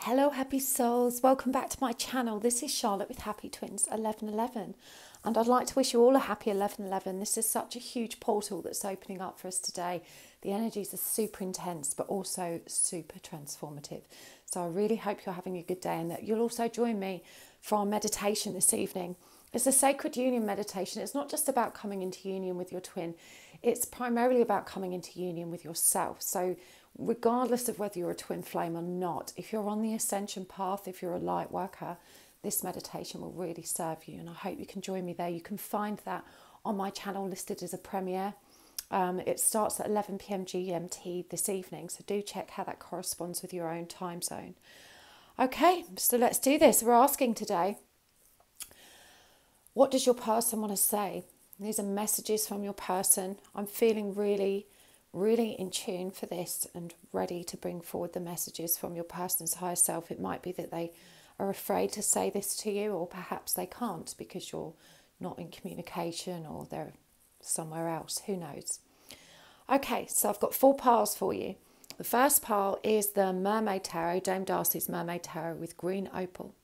Hello happy souls, welcome back to my channel. This is Charlotte with Happy Twins 1111 and I'd like to wish you all a happy 1111. This is such a huge portal that's opening up for us today. The energies are super intense but also super transformative. So I really hope you're having a good day and that you'll also join me for our meditation this evening. It's a sacred union meditation. It's not just about coming into union with your twin. It's primarily about coming into union with yourself. So regardless of whether you're a twin flame or not, if you're on the ascension path, if you're a light worker, this meditation will really serve you. And I hope you can join me there. You can find that on my channel listed as a premiere. It starts at 11 p.m. GMT this evening. So do check how that corresponds with your own time zone. Okay, so let's do this. We're asking today, what does your person want to say? These are messages from your person. I'm feeling really in tune for this and ready to bring forward the messages from your person's higher self. It might be that they are afraid to say this to you, or perhaps they can't because you're not in communication or they're somewhere else. Who knows? Okay, so I've got 4 piles for you. The first pile is the Mermaid Tarot, Dame Darcy's Mermaid Tarot with green opal.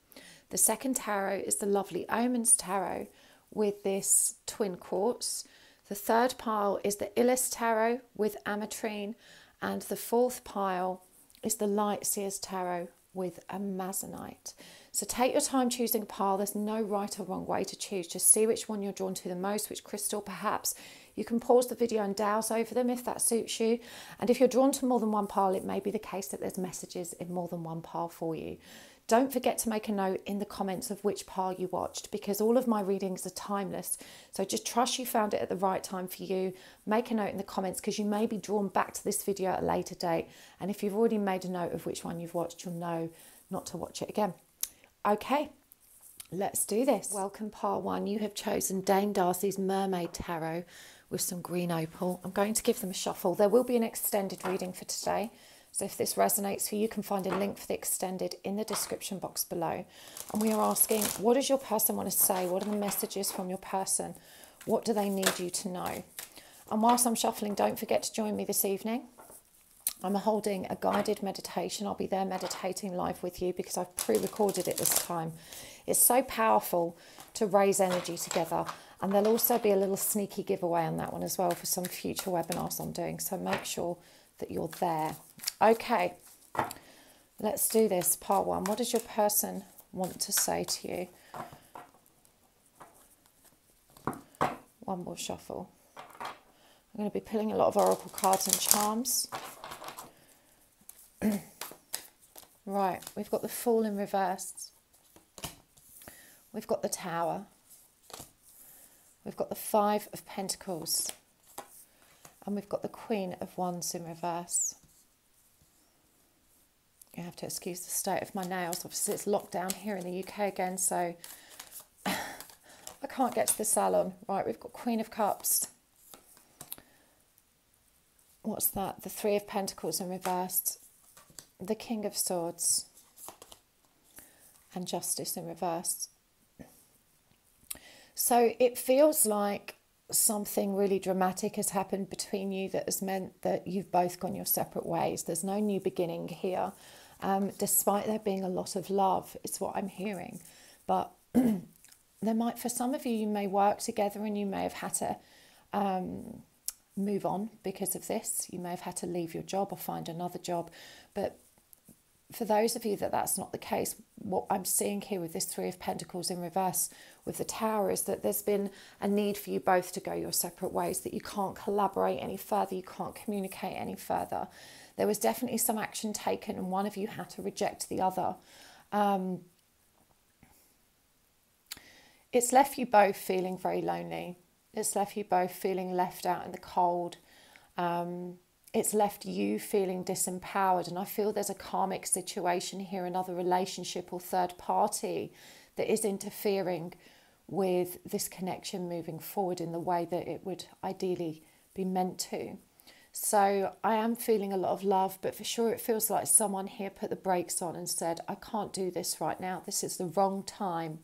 The second tarot is the lovely Omens Tarot with this twin quartz. The third pile is the Illest Tarot with ametrine. And the fourth pile is the Light Seers Tarot with amazonite. So take your time choosing a pile. There's no right or wrong way to choose. Just see which one you're drawn to the most, which crystal perhaps. You can pause the video and douse over them if that suits you. And if you're drawn to more than one pile, it may be the case that there's messages in more than one pile for you. Don't forget to make a note in the comments of which pile you watched, because all of my readings are timeless. So just trust you found it at the right time for you. Make a note in the comments because you may be drawn back to this video at a later date. And if you've already made a note of which one you've watched, you'll know not to watch it again. Okay, let's do this. Welcome pile 1. You have chosen Dame Darcy's Mermaid Tarot with some green opal. I'm going to give them a shuffle. There will be an extended reading for today. So if this resonates for you, you can find a link for the extended in the description box below. And we are asking, what does your person want to say? What are the messages from your person? What do they need you to know? And whilst I'm shuffling, don't forget to join me this evening. I'm holding a guided meditation. I'll be there meditating live with you because I've pre-recorded it this time. It's so powerful to raise energy together. And there'll also be a little sneaky giveaway on that one as well for some future webinars I'm doing. So make sure that you're there. Okay, let's do this. Part 1. What does your person want to say to you? One more shuffle. I'm going to be pulling a lot of oracle cards and charms. Right, we've got the Fool in reverse. We've got the Tower. We've got the 5 of Pentacles. And we've got the Queen of Wands in reverse. You have to excuse the state of my nails. Obviously, it's locked down here in the UK again, so I can't get to the salon. Right, we've got Queen of Cups. What's that? The 3 of Pentacles in reverse. The King of Swords. And Justice in reverse. So it feels like something really dramatic has happened between you that has meant that you've both gone your separate ways. There's no new beginning here, despite there being a lot of love. It's what I'm hearing. But there might, for some of you, you may work together and you may have had to move on because of this. You may have had to leave your job or find another job. But for those of you that that's not the case, what I'm seeing here with this 3 of Pentacles in reverse with the Tower is that there's been a need for you both to go your separate ways, that you can't collaborate any further, you can't communicate any further. There was definitely some action taken and one of you had to reject the other. It's left you both feeling very lonely. It's left you both feeling left out in the cold. It's left you feeling disempowered, and I feel there's a karmic situation here, another relationship or third party that is interfering with this connection moving forward in the way that it would ideally be meant to. So I am feeling a lot of love, but for sure it feels like someone here put the brakes on and said, I can't do this right now. This is the wrong time.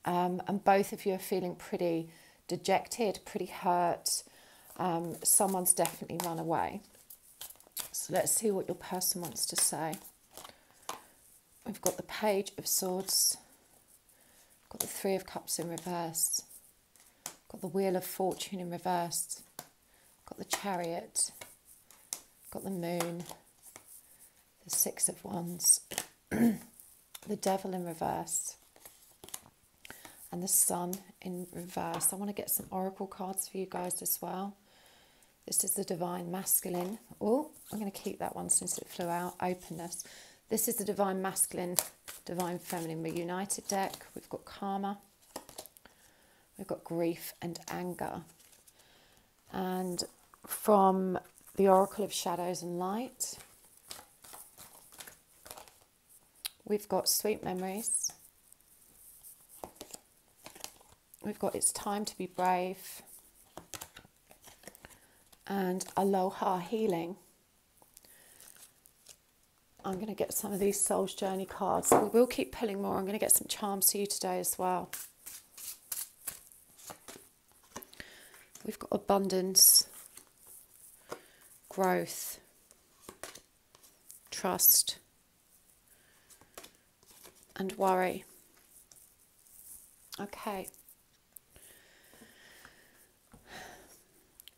And both of you are feeling pretty dejected, pretty hurt. Someone's definitely run away. So let's see what your person wants to say. We've got the Page of Swords, got the Three of Cups in reverse, got the Wheel of Fortune in reverse, got the Chariot, got the Moon, the Six of Wands, the Devil in reverse, and the Sun in reverse. I want to get some oracle cards for you guys as well. This is the Divine Masculine. Oh, I'm going to keep that one since it flew out. Openness. This is the Divine Masculine, Divine Feminine Reunited deck. We've got Karma. We've got Grief and Anger. And from the Oracle of Shadows and Light, we've got Sweet Memories. We've got It's Time to Be Brave. And Aloha Healing. I'm going to get some of these Soul's Journey cards. We will keep pulling more. I'm going to get some charms for you today as well. We've got abundance, growth, trust, and worry. Okay.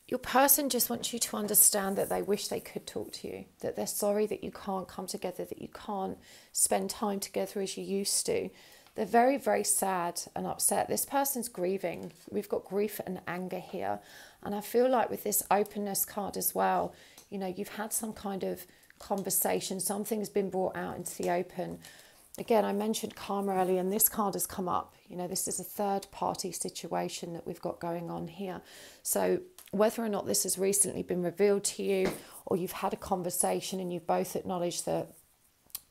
Your person just wants you to understand that they wish they could talk to you, that they're sorry that you can't come together, that you can't spend time together as you used to. They're very, very sad and upset. This person's grieving. We've got grief and anger here. And I feel like with this openness card as well, you know, you've had some kind of conversation, something's been brought out into the open. Again, I mentioned karma earlier, and this card has come up. You know, this is a third party situation that we've got going on here. So whether or not this has recently been revealed to you, or you've had a conversation and you've both acknowledged that,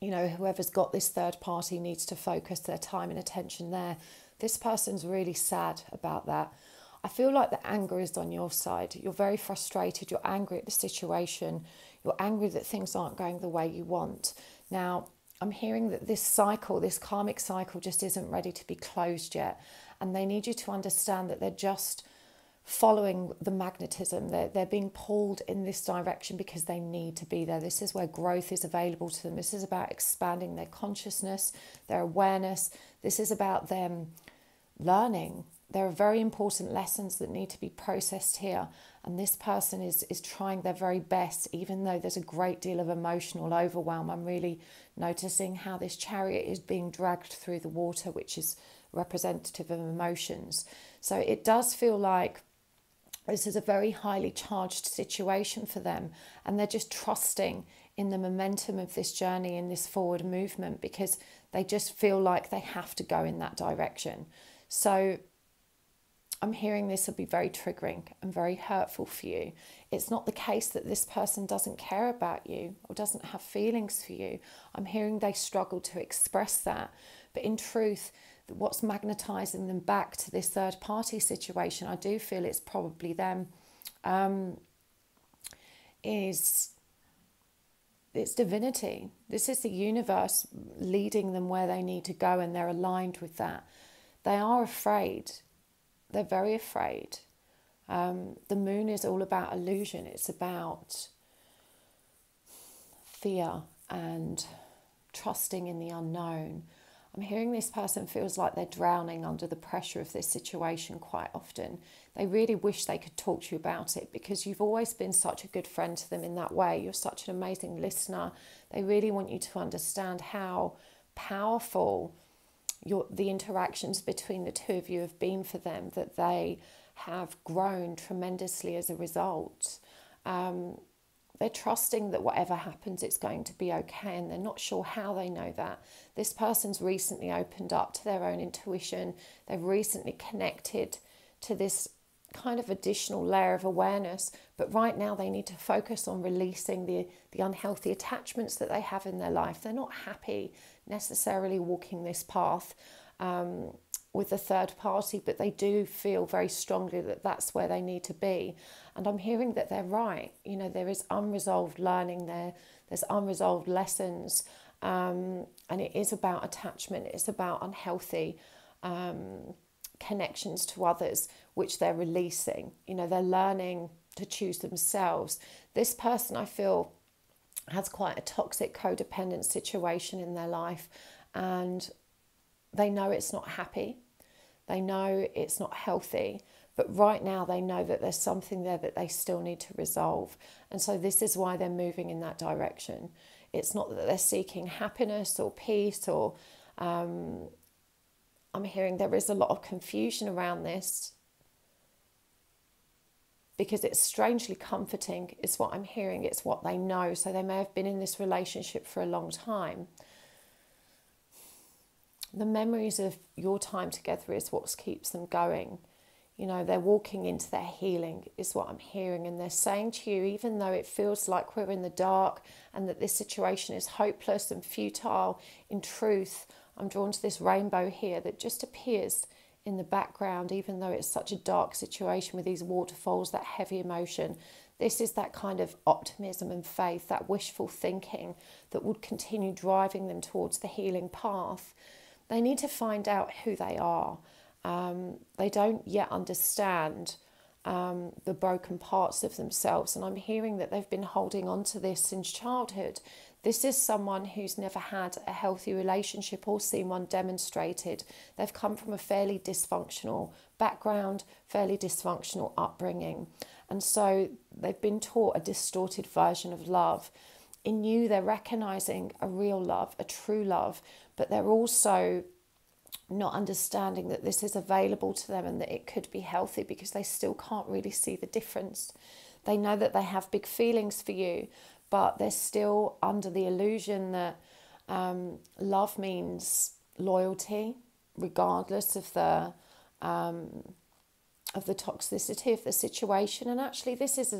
you know, whoever's got this third party needs to focus their time and attention there. This person's really sad about that. I feel like the anger is on your side. You're very frustrated. You're angry at the situation. You're angry that things aren't going the way you want. Now, I'm hearing that this cycle, this karmic cycle, just isn't ready to be closed yet. And they need you to understand that they're just following the magnetism. They're being pulled in this direction because they need to be there. This is where growth is available to them. This is about expanding their consciousness, their awareness. This is about them learning. There are very important lessons that need to be processed here. And this person is trying their very best, even though there's a great deal of emotional overwhelm. I'm really noticing how this chariot is being dragged through the water, which is representative of emotions. So it does feel like this is a very highly charged situation for them, and they're just trusting in the momentum of this journey, in this forward movement, because they just feel like they have to go in that direction. So I'm hearing this will be very triggering and very hurtful for you. It's not the case that this person doesn't care about you or doesn't have feelings for you. I'm hearing they struggle to express that. But in truth, what's magnetizing them back to this third party situation, I do feel it's probably them, it's divinity. This is the universe leading them where they need to go, and they're aligned with that. They are afraid. They're very afraid. The moon is all about illusion. It's about fear and trusting in the unknown. I'm hearing this person feels like they're drowning under the pressure of this situation quite often. They really wish they could talk to you about it, because you've always been such a good friend to them in that way. You're such an amazing listener. They really want you to understand how powerful the interactions between the two of you have been for them, that they have grown tremendously as a result. They're trusting that whatever happens, it's going to be okay, and they're not sure how they know that. This person's recently opened up to their own intuition. They've recently connected to this kind of additional layer of awareness, but right now they need to focus on releasing the unhealthy attachments that they have in their life. They're not happy necessarily walking this path with a third party, but they do feel very strongly that that's where they need to be. And I'm hearing that they're right. You know, there is unresolved learning there. There's unresolved lessons. And it is about attachment. It's about unhealthy connections to others, which they're releasing. You know, they're learning to choose themselves. This person, I feel, has quite a toxic codependent situation in their life, and they know it's not happy. They know it's not healthy, but right now they know that there's something there that they still need to resolve. And so this is why they're moving in that direction. It's not that they're seeking happiness or peace or I'm hearing there is a lot of confusion around this because it's strangely comforting. It's what I'm hearing. It's what they know. So they may have been in this relationship for a long time. The memories of your time together is what keeps them going. You know, they're walking into their healing is what I'm hearing. And they're saying to you, even though it feels like we're in the dark and that this situation is hopeless and futile, in truth, I'm drawn to this rainbow here that just appears in the background, even though it's such a dark situation with these waterfalls, that heavy emotion. This is that kind of optimism and faith, that wishful thinking that would continue driving them towards the healing path. They need to find out who they are. They don't yet understand the broken parts of themselves. And I'm hearing that they've been holding on to this since childhood. This is someone who's never had a healthy relationship or seen one demonstrated. They've come from a fairly dysfunctional background, fairly dysfunctional upbringing. And so they've been taught a distorted version of love. In you, they're recognizing a real love, a true love, but they're also not understanding that this is available to them and that it could be healthy because they still can't really see the difference. They know that they have big feelings for you, but they're still under the illusion that love means loyalty, regardless of the toxicity of the situation. And actually, this is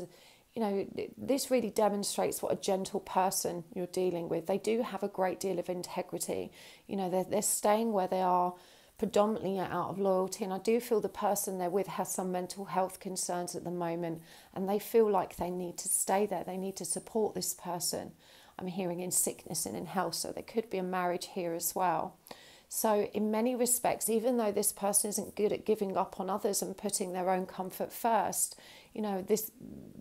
this really demonstrates what a gentle person you're dealing with. They do have a great deal of integrity. You know, they're staying where they are predominantly out of loyalty. And I do feel the person they're with has some mental health concerns at the moment, and they feel like they need to stay there. They need to support this person. I'm hearing in sickness and in health, so there could be a marriage here as well. So in many respects, even though this person isn't good at giving up on others and putting their own comfort first, you know,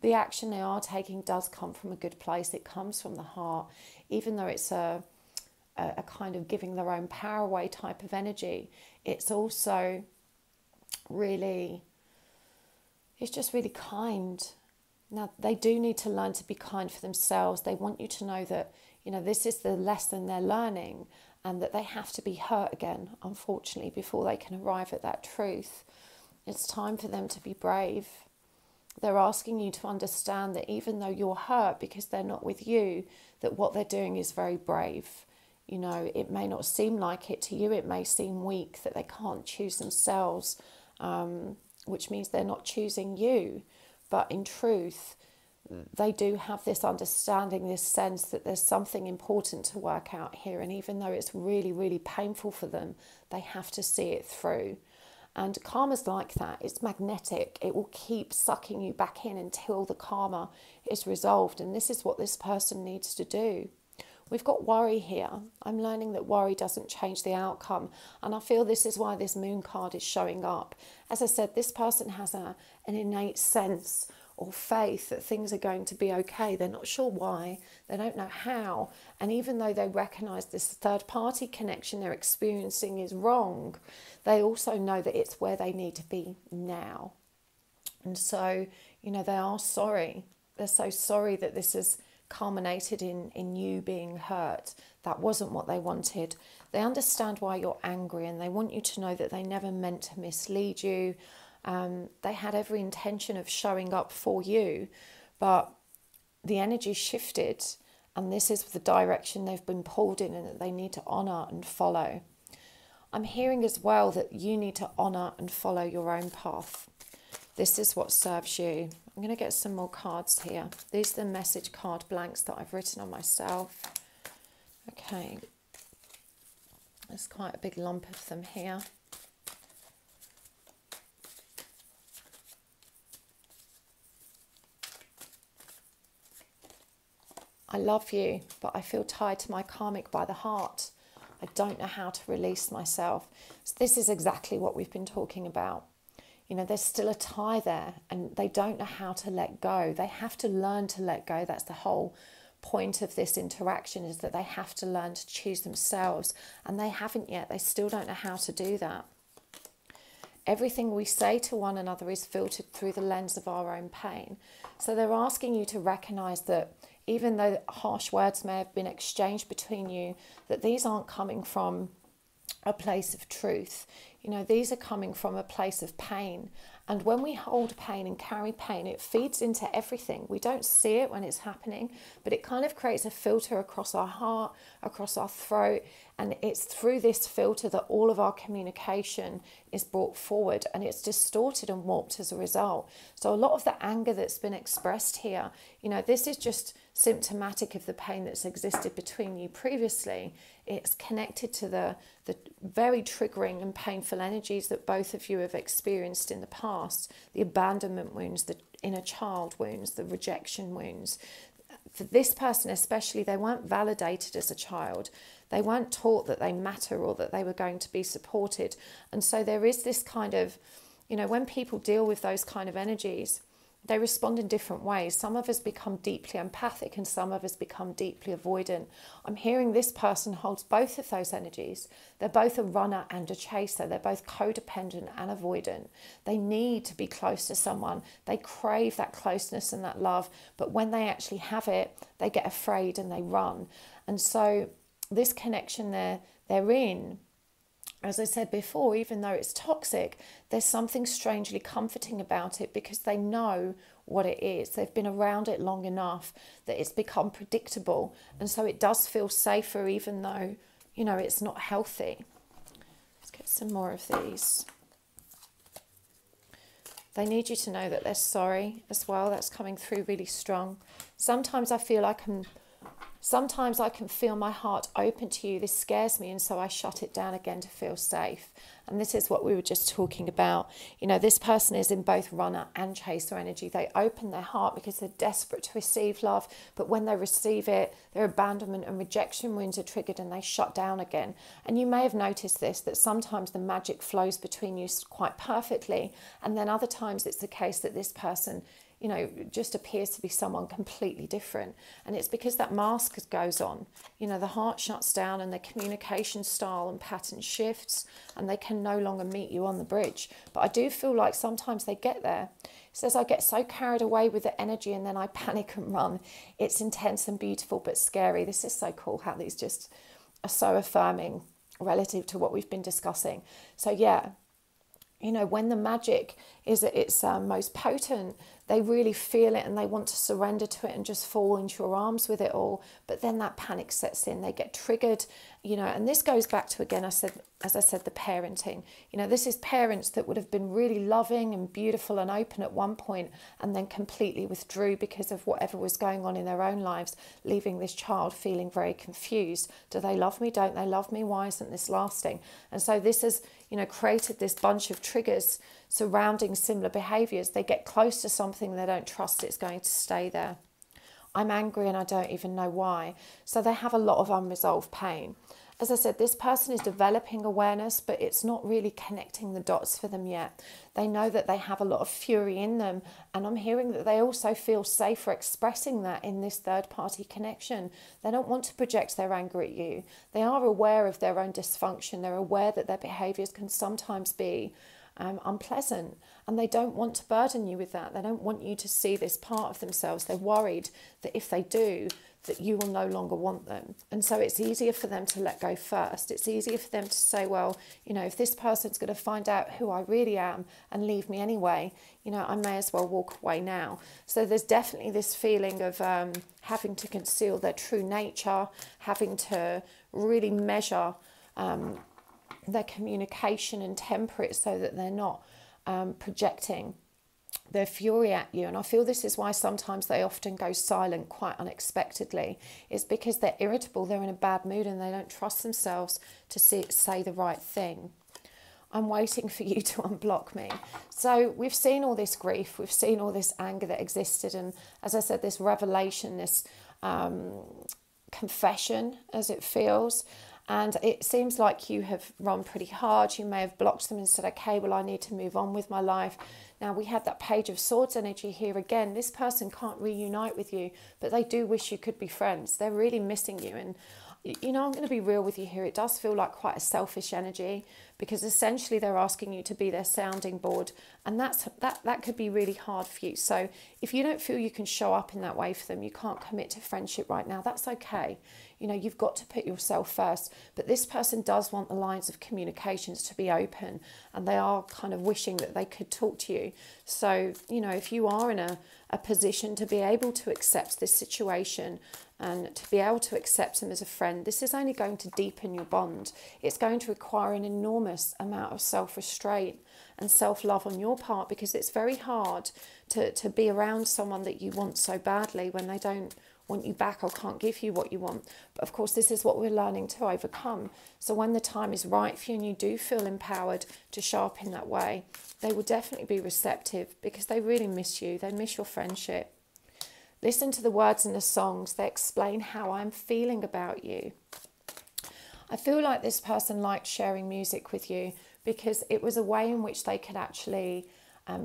the action they are taking does come from a good place. It comes from the heart, even though it's a kind of giving their own power away type of energy. It's also really, it's just really kind. Now, they do need to learn to be kind for themselves. They want you to know that, you know, this is the lesson they're learning, and that they have to be hurt again, unfortunately, before they can arrive at that truth. It's time for them to be brave. They're asking you to understand that even though you're hurt because they're not with you, that what they're doing is very brave. You know, it may not seem like it to you. It may seem weak that they can't choose themselves, which means they're not choosing you. But in truth, they do have this understanding, this sense that there's something important to work out here. And even though it's really, really painful for them, they have to see it through. And karma's like that. It's magnetic. It will keep sucking you back in until the karma is resolved. And this is what this person needs to do. We've got worry here. I'm learning that worry doesn't change the outcome. And I feel this is why this moon card is showing up. As I said, this person has an innate sense or faith that things are going to be okay. They're not sure why. They don't know how. And even though they recognize this third party connection they're experiencing is wrong, they also know that it's where they need to be now. And so, you know, they are sorry. They're so sorry that this has culminated in you being hurt. That wasn't what they wanted. They understand why you're angry, and they want you to know that they never meant to mislead you. They had every intention of showing up for you, but the energy shifted, and this is the direction they've been pulled in and that they need to honour and follow. I'm hearing as well that you need to honour and follow your own path. This is what serves you. I'm going to get some more cards here. These are the message card blanks that I've written on myself. Okay. There's quite a big lump of them here. I love you, but I feel tied to my karmic by the heart. I don't know how to release myself. So this is exactly what we've been talking about. You know, there's still a tie there, and they don't know how to let go. They have to learn to let go. That's the whole point of this interaction is that they have to learn to choose themselves, and they haven't yet. They still don't know how to do that. Everything we say to one another is filtered through the lens of our own pain. So they're asking you to recognize that even though harsh words may have been exchanged between you, that these aren't coming from a place of truth. You know, these are coming from a place of pain. And when we hold pain and carry pain, it feeds into everything. We don't see it when it's happening, but it kind of creates a filter across our heart, across our throat. And it's through this filter that all of our communication is brought forward, and it's distorted and warped as a result. So a lot of the anger that's been expressed here, you know, this is just symptomatic of the pain that's existed between you previously. It's connected to the very triggering and painful energies that both of you have experienced in the past, the abandonment wounds, the inner child wounds, the rejection wounds. For this person especially, they weren't validated as a child. They weren't taught that they matter or that they were going to be supported. And so there is this kind of, you know, when people deal with those kind of energies, they respond in different ways. Some of us become deeply empathic and some of us become deeply avoidant. I'm hearing this person holds both of those energies. They're both a runner and a chaser. They're both codependent and avoidant. They need to be close to someone. They crave that closeness and that love. But when they actually have it, they get afraid and they run. And so this connection they're in, as I said before, even though it's toxic, there's something strangely comforting about it because they know what it is. They've been around it long enough that it's become predictable. And so it does feel safer even though, you know, it's not healthy. Let's get some more of these. They need you to know that they're sorry as well. That's coming through really strong. Sometimes I can feel my heart open to you. This scares me, and so I shut it down again to feel safe. And this is what we were just talking about. You know, this person is in both runner and chaser energy. They open their heart because they're desperate to receive love, but when they receive it, their abandonment and rejection wounds are triggered and they shut down again. And you may have noticed this, that sometimes the magic flows between you quite perfectly, and then other times it's the case that this person, you know, just appears to be someone completely different. And it's because that mask goes on. You know, the heart shuts down and the communication style and pattern shifts and they can no longer meet you on the bridge. But I do feel like sometimes they get there. It says, I get so carried away with the energy and then I panic and run. It's intense and beautiful but scary. This is so cool how these just are so affirming relative to what we've been discussing. So yeah, you know, when the magic is at its most potent, they really feel it and they want to surrender to it and just fall into your arms with it all. But then that panic sets in, they get triggered, you know, and this goes back to, again, as I said, the parenting. You know, this is parents that would have been really loving and beautiful and open at one point and then completely withdrew because of whatever was going on in their own lives, leaving this child feeling very confused. Do they love me? Don't they love me? Why isn't this lasting? And so this has, you know, created this bunch of triggers surrounding similar behaviours. They get close to something they don't trust it's going to stay there. I'm angry and I don't even know why. So they have a lot of unresolved pain. As I said, this person is developing awareness, but it's not really connecting the dots for them yet. They know that they have a lot of fury in them, and I'm hearing that they also feel safer expressing that in this third-party connection. They don't want to project their anger at you. They are aware of their own dysfunction. They're aware that their behaviours can sometimes be unpleasant, and they don't want to burden you with that. They don't want you to see this part of themselves. They're worried that if they do, that you will no longer want them. And so it's easier for them to let go first. It's easier for them to say, well, you know, if this person's going to find out who I really am and leave me anyway, you know, I may as well walk away now. So there's definitely this feeling of having to conceal their true nature, having to really measure their communication and temper it so that they're not projecting their fury at you. And I feel this is why sometimes they often go silent quite unexpectedly. It's because they're irritable, they're in a bad mood and they don't trust themselves to say the right thing. I'm waiting for you to unblock me. So we've seen all this grief, we've seen all this anger that existed, and as I said, this revelation, this confession as it feels. And it seems like you have run pretty hard. You may have blocked them and said, okay, well, I need to move on with my life. Now, we had that Page of Swords energy here again. This person can't reunite with you, but they do wish you could be friends. They're really missing you. And, you know, I'm going to be real with you here. It does feel like quite a selfish energy, because essentially they're asking you to be their sounding board. And that could be really hard for you. So if you don't feel you can show up in that way for them, you can't commit to friendship right now, that's okay. You know, you've got to put yourself first. But this person does want the lines of communications to be open, and they are kind of wishing that they could talk to you. So, you know, if you are in a position to be able to accept this situation and to be able to accept them as a friend, this is only going to deepen your bond. It's going to require an enormous amount of self-restraint and self-love on your part, because it's very hard to be around someone that you want so badly when they don't want you back or can't give you what you want. But of course, this is what we're learning to overcome. So when the time is right for you and you do feel empowered to show up in that way, they will definitely be receptive, because they really miss you. They miss your friendship. Listen to the words in the songs. They explain how I'm feeling about you. I feel like this person liked sharing music with you, because it was a way in which they could actually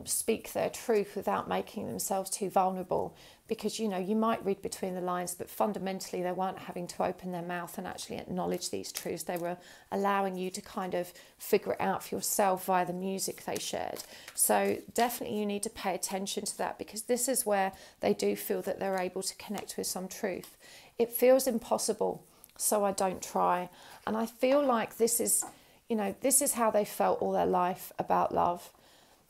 speak their truth without making themselves too vulnerable. Because, you know, you might read between the lines, but fundamentally they weren't having to open their mouth and actually acknowledge these truths. They were allowing you to kind of figure it out for yourself via the music they shared. So definitely you need to pay attention to that, because this is where they do feel that they're able to connect with some truth. It feels impossible, so I don't try. And I feel like this is, you know, this is how they felt all their life about love.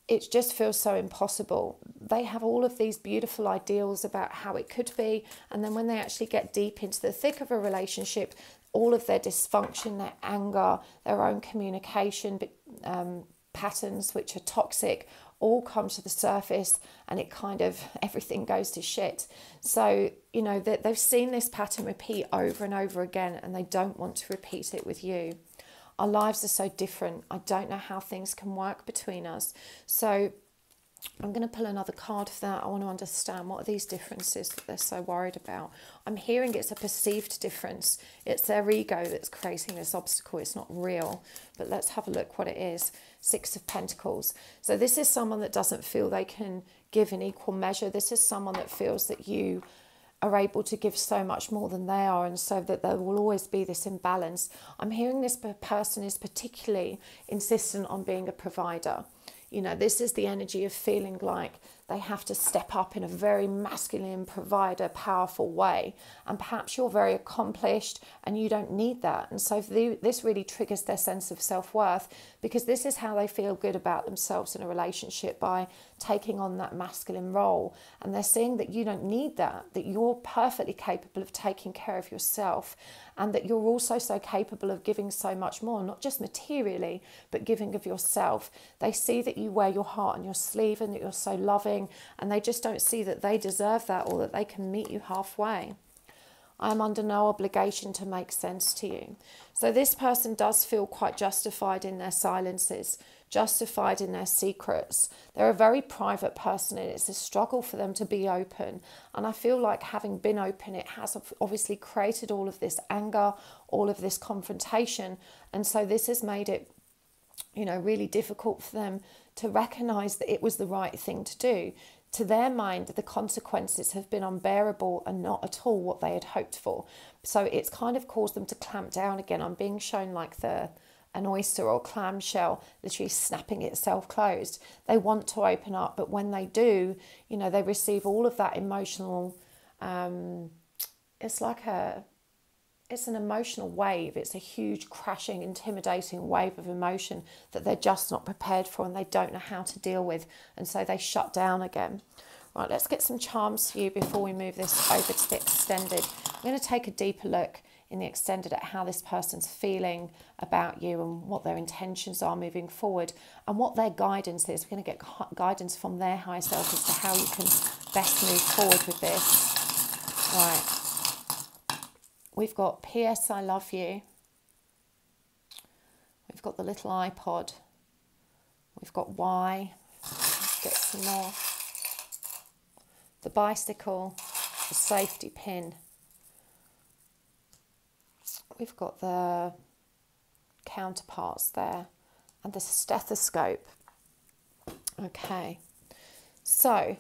It just feels so impossible. They have all of these beautiful ideals about how it could be, and then when they actually get deep into the thick of a relationship, all of their dysfunction, their anger, their own communication patterns, which are toxic, all come to the surface, and it kind of, everything goes to shit. So, you know, they've seen this pattern repeat over and over again, and they don't want to repeat it with you. Our lives are so different. I don't know how things can work between us. So I'm going to pull another card for that. I want to understand, what are these differences that they're so worried about? I'm hearing it's a perceived difference. It's their ego that's creating this obstacle. It's not real. But let's have a look what it is. Six of Pentacles. So this is someone that doesn't feel they can give in equal measure. This is someone that feels that you are able to give so much more than they are, and so that there will always be this imbalance. I'm hearing this person is particularly insistent on being a provider. You know, this is the energy of feeling like they have to step up in a very masculine, provider, powerful way. And perhaps you're very accomplished and you don't need that. And so this really triggers their sense of self-worth, because this is how they feel good about themselves in a relationship, by taking on that masculine role. And they're seeing that you don't need that, that you're perfectly capable of taking care of yourself, and that you're also so capable of giving so much more, not just materially, but giving of yourself. They see that you wear your heart on your sleeve and that you're so loving, and they just don't see that they deserve that, or that they can meet you halfway. I'm under no obligation to make sense to you. So this person does feel quite justified in their silences, justified in their secrets. They're a very private person, and it's a struggle for them to be open. And I feel like, having been open, it has obviously created all of this anger, all of this confrontation. And so this has made it, you know, really difficult for them to recognize that it was the right thing to do. To their mind, the consequences have been unbearable and not at all what they had hoped for. So it's kind of caused them to clamp down again. I'm being shown like an oyster or clamshell literally snapping itself closed. They want to open up, but when they do, you know, they receive all of that emotional, it's an emotional wave. It's a huge, crashing, intimidating wave of emotion that they're just not prepared for, and they don't know how to deal with. And so they shut down again. Right, let's get some charms for you before we move this over to the extended. I'm going to take a deeper look in the extended at how this person's feeling about you, and what their intentions are moving forward, and what their guidance is. We're going to get guidance from their higher self as to how you can best move forward with this. Right. We've got P.S. I love you. We've got the little iPod. We've got why. Let's get some more. The bicycle. The safety pin. we've got the counterparts there and the stethoscope. Okay, so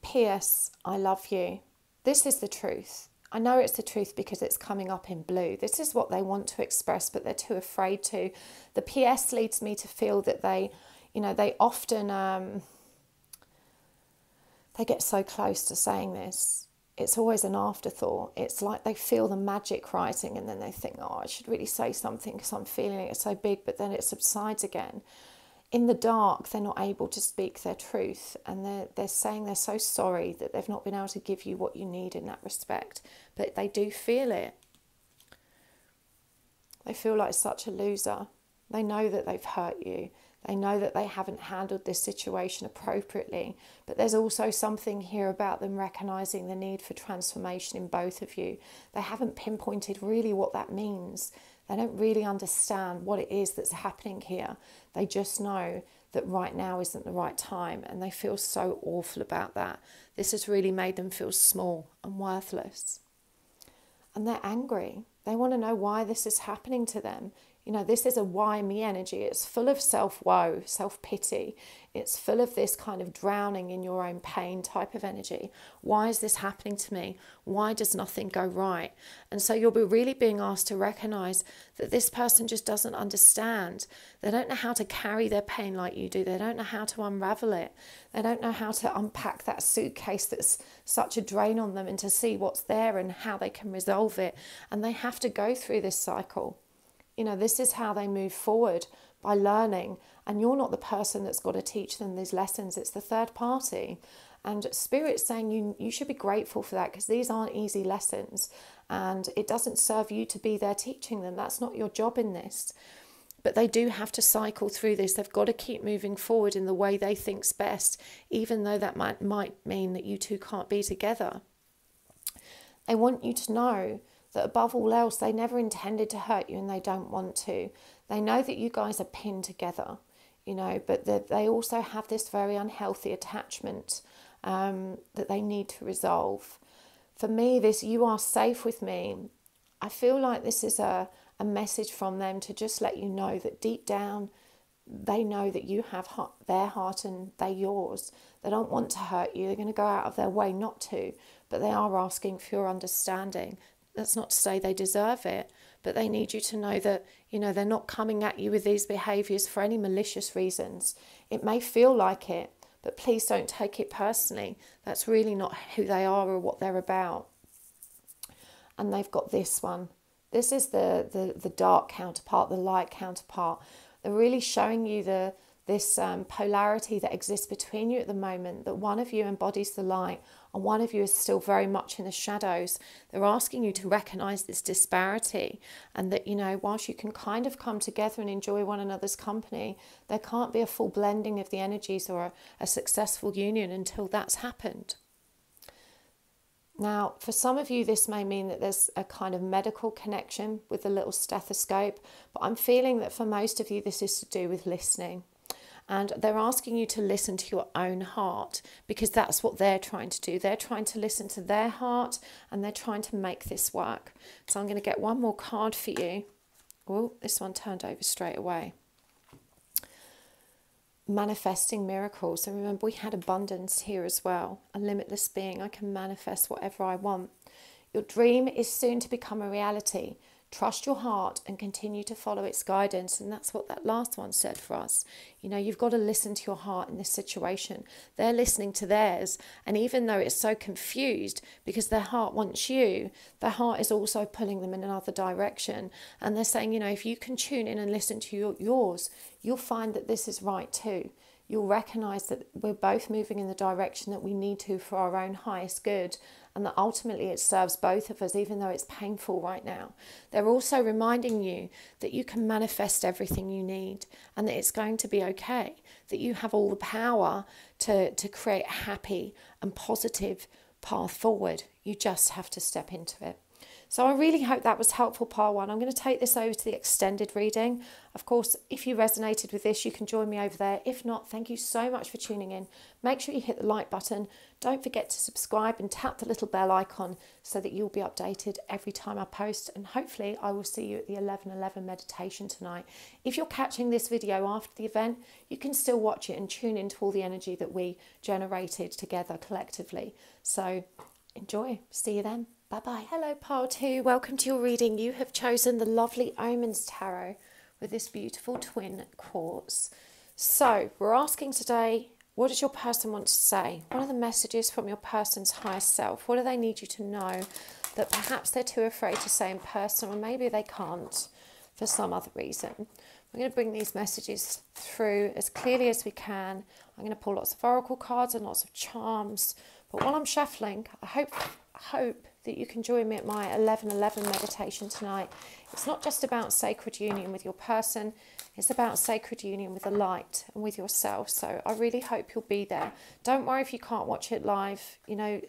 P.S. I love you. This is the truth. I know it's the truth because it's coming up in blue. This is what they want to express, but they're too afraid to. The P.S. leads me to feel that they often, they get so close to saying this. It's always an afterthought. It's like they feel the magic rising and then they think, oh, I should really say something because I'm feeling it so big, but then it subsides again. In the dark, they're not able to speak their truth, and they're saying they're so sorry that they've not been able to give you what you need in that respect, but they do feel it. They feel like such a loser. They know that they've hurt you. They know that they haven't handled this situation appropriately, but there's also something here about them recognizing the need for transformation in both of you. They haven't pinpointed really what that means. They don't really understand what it is that's happening here. They just know that right now isn't the right time, and they feel so awful about that. This has really made them feel small and worthless. And they're angry. They want to know why this is happening to them. You know, this is a why me energy. It's full of self-woe, self-pity. It's full of this kind of drowning in your own pain type of energy. Why is this happening to me? Why does nothing go right? And so you'll be really being asked to recognize that this person just doesn't understand. They don't know how to carry their pain like you do. They don't know how to unravel it. They don't know how to unpack that suitcase that's such a drain on them and to see what's there and how they can resolve it. And they have to go through this cycle. You know, this is how they move forward, by learning. And you're not the person that's got to teach them these lessons. It's the third party. And Spirit's saying you should be grateful for that, because these aren't easy lessons. And it doesn't serve you to be there teaching them. That's not your job in this. But they do have to cycle through this. They've got to keep moving forward in the way they think's best, even though that might mean that you two can't be together. They want you to know that above all else, they never intended to hurt you and they don't want to. They know that you guys are pinned together, you know, but they also have this very unhealthy attachment that they need to resolve. For me, this "you are safe with me," I feel like this is a message from them to just let you know that deep down, they know that you have their heart and they're yours. They don't want to hurt you. They're going to go out of their way not to, but they are asking for your understanding. That's not to say they deserve it, but they need you to know that, you know, they're not coming at you with these behaviours for any malicious reasons. It may feel like it, but please don't take it personally. That's really not who they are or what they're about. And they've got this one. This is the dark counterpart, the light counterpart. They're really showing you this polarity that exists between you at the moment, that one of you embodies the light and one of you is still very much in the shadows. They're asking you to recognise this disparity, and that, you know, whilst you can kind of come together and enjoy one another's company, there can't be a full blending of the energies or a successful union until that's happened. Now, for some of you, this may mean that there's a kind of medical connection with the little stethoscope, but I'm feeling that for most of you, this is to do with listening. And they're asking you to listen to your own heart, because that's what they're trying to do. They're trying to listen to their heart and they're trying to make this work. So I'm going to get one more card for you. Oh, this one turned over straight away. Manifesting miracles. So remember, we had abundance here as well. A limitless being. I can manifest whatever I want. Your dream is soon to become a reality. Trust your heart and continue to follow its guidance. And that's what that last one said for us. You know, you've got to listen to your heart in this situation. They're listening to theirs. And even though it's so confused because their heart wants you, their heart is also pulling them in another direction. And they're saying, you know, if you can tune in and listen to yours, you'll find that this is right too. You'll recognise that we're both moving in the direction that we need to for our own highest good, and that ultimately it serves both of us, even though it's painful right now. They're also reminding you that you can manifest everything you need and that it's going to be okay, that you have all the power to create a happy and positive path forward. You just have to step into it. So I really hope that was helpful, pile one. I'm going to take this over to the extended reading. Of course, if you resonated with this, you can join me over there. If not, thank you so much for tuning in. Make sure you hit the like button. Don't forget to subscribe and tap the little bell icon so that you'll be updated every time I post. And hopefully I will see you at the 11:11 meditation tonight. If you're catching this video after the event, you can still watch it and tune into all the energy that we generated together collectively. So enjoy. See you then. Bye-bye. Hello, pile 2. Welcome to your reading. You have chosen the lovely Omens Tarot with this beautiful twin quartz. So we're asking today, what does your person want to say? What are the messages from your person's higher self? What do they need you to know that perhaps they're too afraid to say in person, or maybe they can't for some other reason? We're going to bring these messages through as clearly as we can. I'm going to pull lots of oracle cards and lots of charms. But while I'm shuffling, I hope that you can join me at my 11:11 meditation tonight. It's not just about sacred union with your person, it's about sacred union with the light and with yourself. So I really hope you'll be there. Don't worry if you can't watch it live. You know,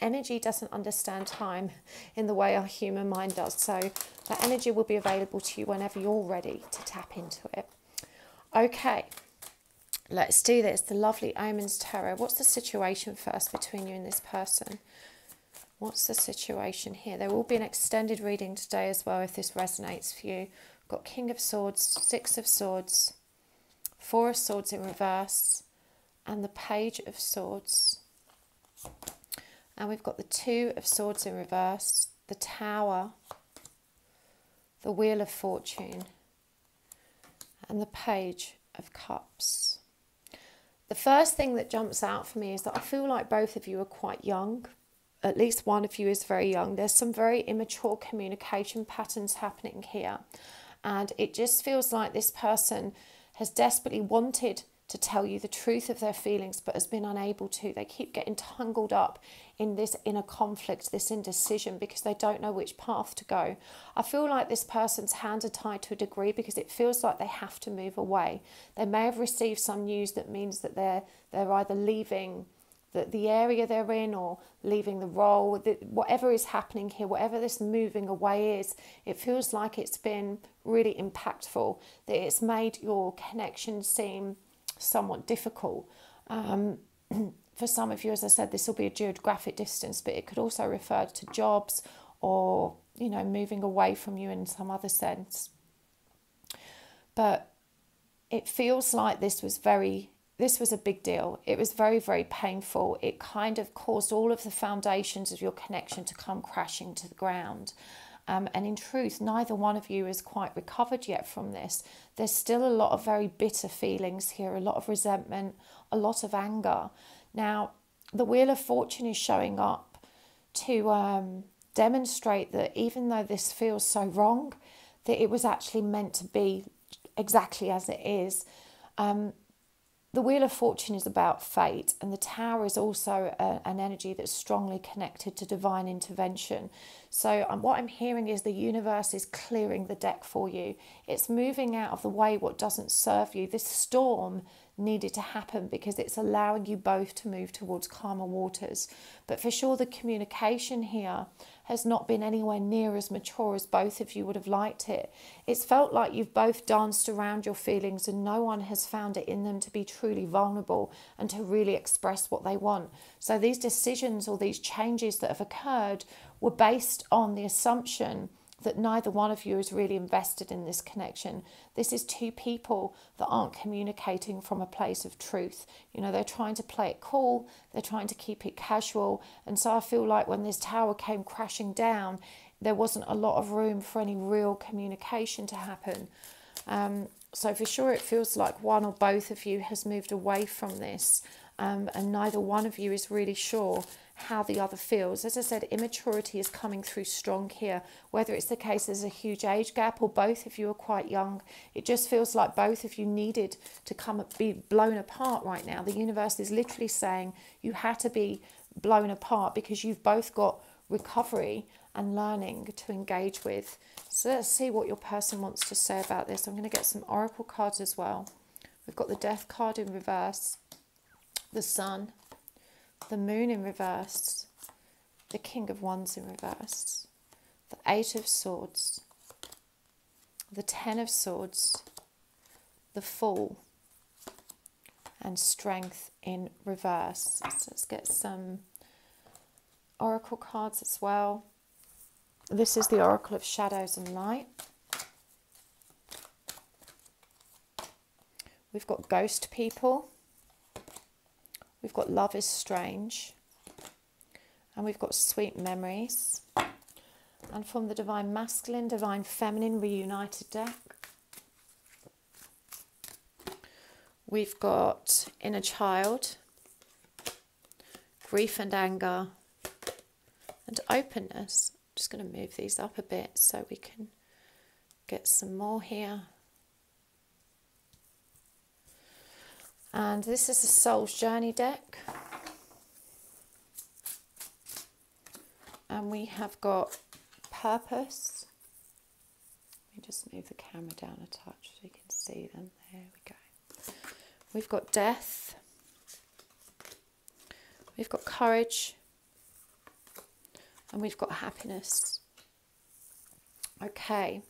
energy doesn't understand time in the way our human mind does. So that energy will be available to you whenever you're ready to tap into it. Okay, let's do this. The lovely Omens Tarot. What's the situation first between you and this person? What's the situation here? There will be an extended reading today as well if this resonates for you. We've got King of Swords, Six of Swords, Four of Swords in reverse, and the Page of Swords. And we've got the Two of Swords in reverse, the Tower, the Wheel of Fortune, and the Page of Cups. The first thing that jumps out for me is that I feel like both of you are quite young. At least one of you is very young. There's some very immature communication patterns happening here. And it just feels like this person has desperately wanted to tell you the truth of their feelings, but has been unable to. They keep getting tangled up in this inner conflict, this indecision, because they don't know which path to go. I feel like this person's hands are tied to a degree because it feels like they have to move away. They may have received some news that means that they're either leaving the area they're in or leaving the role. Whatever is happening here, whatever this moving away is, it feels like it's been really impactful, that it's made your connection seem somewhat difficult. For some of you, as I said, this will be a geographic distance, but it could also refer to jobs or, you know, moving away from you in some other sense. But it feels like this was a big deal. It was very, very painful. It kind of caused all of the foundations of your connection to come crashing to the ground. And in truth, neither one of you is quite recovered yet from this. There's still a lot of very bitter feelings here, a lot of resentment, a lot of anger. Now, the Wheel of Fortune is showing up to demonstrate that even though this feels so wrong, that it was actually meant to be exactly as it is. The Wheel of Fortune is about fate, and the Tower is also an energy that's strongly connected to divine intervention. So what I'm hearing is the universe is clearing the deck for you. It's moving out of the way what doesn't serve you. This storm needed to happen because it's allowing you both to move towards calmer waters. But for sure, the communication here has not been anywhere near as mature as both of you would have liked it. It's felt like you've both danced around your feelings and no one has found it in them to be truly vulnerable and to really express what they want. So these decisions or these changes that have occurred were based on the assumption that neither one of you is really invested in this connection. This is two people that aren't communicating from a place of truth. You know, they're trying to play it cool, they're trying to keep it casual. And so I feel like when this tower came crashing down, there wasn't a lot of room for any real communication to happen. So for sure it feels like one or both of you has moved away from this, and neither one of you is really sure how the other feels. As I said, immaturity is coming through strong here. Whether it's the case there's a huge age gap or both of you are quite young, it just feels like both of you needed to be blown apart right now. The universe is literally saying you had to be blown apart because you've both got recovery and learning to engage with. So let's see what your person wants to say about this. I'm going to get some oracle cards as well. We've got the Death card in reverse, the Sun, the Moon in reverse, the King of Wands in reverse, the Eight of Swords, the Ten of Swords, the Fool, and Strength in reverse. So let's get some oracle cards as well. This is the Oracle of Shadows and Light. We've got Ghost People. We've got Love is Strange. And we've got Sweet Memories. And from the Divine Masculine, Divine Feminine Reunited deck, we've got Inner Child, Grief and Anger, and Openness. I'm just going to move these up a bit so we can get some more here. And this is the Soul's Journey deck. And we have got Purpose. Let me just move the camera down a touch so you can see them. There we go. We've got Death. We've got Courage. And we've got Happiness. Okay.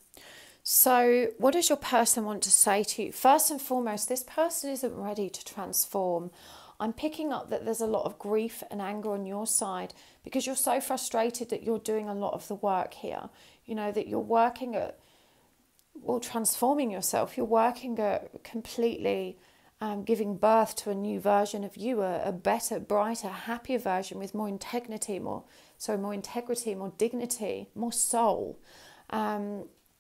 So what does your person want to say to you? First and foremost, this person isn't ready to transform. I'm picking up that there's a lot of grief and anger on your side because you're so frustrated that you're doing a lot of the work here. You know, that you're working at, well, transforming yourself. You're working at completely giving birth to a new version of you, a better, brighter, happier version with more integrity, more dignity, more soul.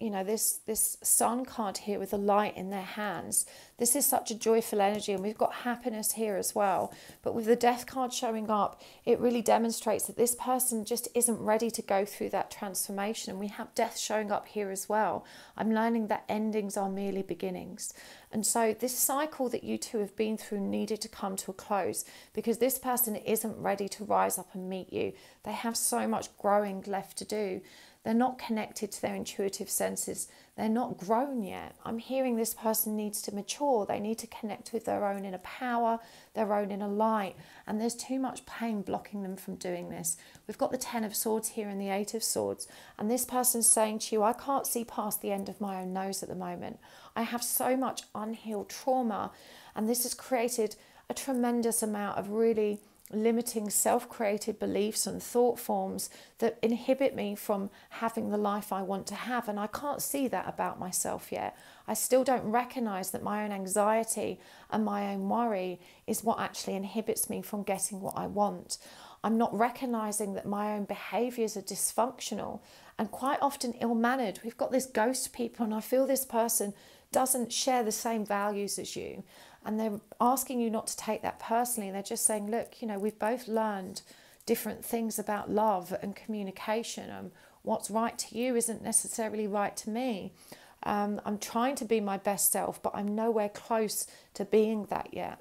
You know, this Sun card here with the light in their hands. This is such a joyful energy, and we've got happiness here as well. But with the Death card showing up, it really demonstrates that this person just isn't ready to go through that transformation. And we have Death showing up here as well. I'm learning that endings are merely beginnings. And so this cycle that you two have been through needed to come to a close because this person isn't ready to rise up and meet you. They have so much growing left to do. They're not connected to their intuitive senses. They're not grown yet. I'm hearing this person needs to mature. They need to connect with their own inner power, their own inner light. And there's too much pain blocking them from doing this. We've got the Ten of Swords here and the Eight of Swords. And this person's saying to you, I can't see past the end of my own nose at the moment. I have so much unhealed trauma. And this has created a tremendous amount of really limiting self-created beliefs and thought forms that inhibit me from having the life I want to have. And I can't see that about myself yet. I still don't recognize that my own anxiety and my own worry is what actually inhibits me from getting what I want. I'm not recognizing that my own behaviors are dysfunctional and quite often ill-mannered. We've got this Ghost People, and I feel this person doesn't share the same values as you. And they're asking you not to take that personally. They're just saying, look, you know, we've both learned different things about love and communication. And what's right to you isn't necessarily right to me. I'm trying to be my best self, but I'm nowhere close to being that yet.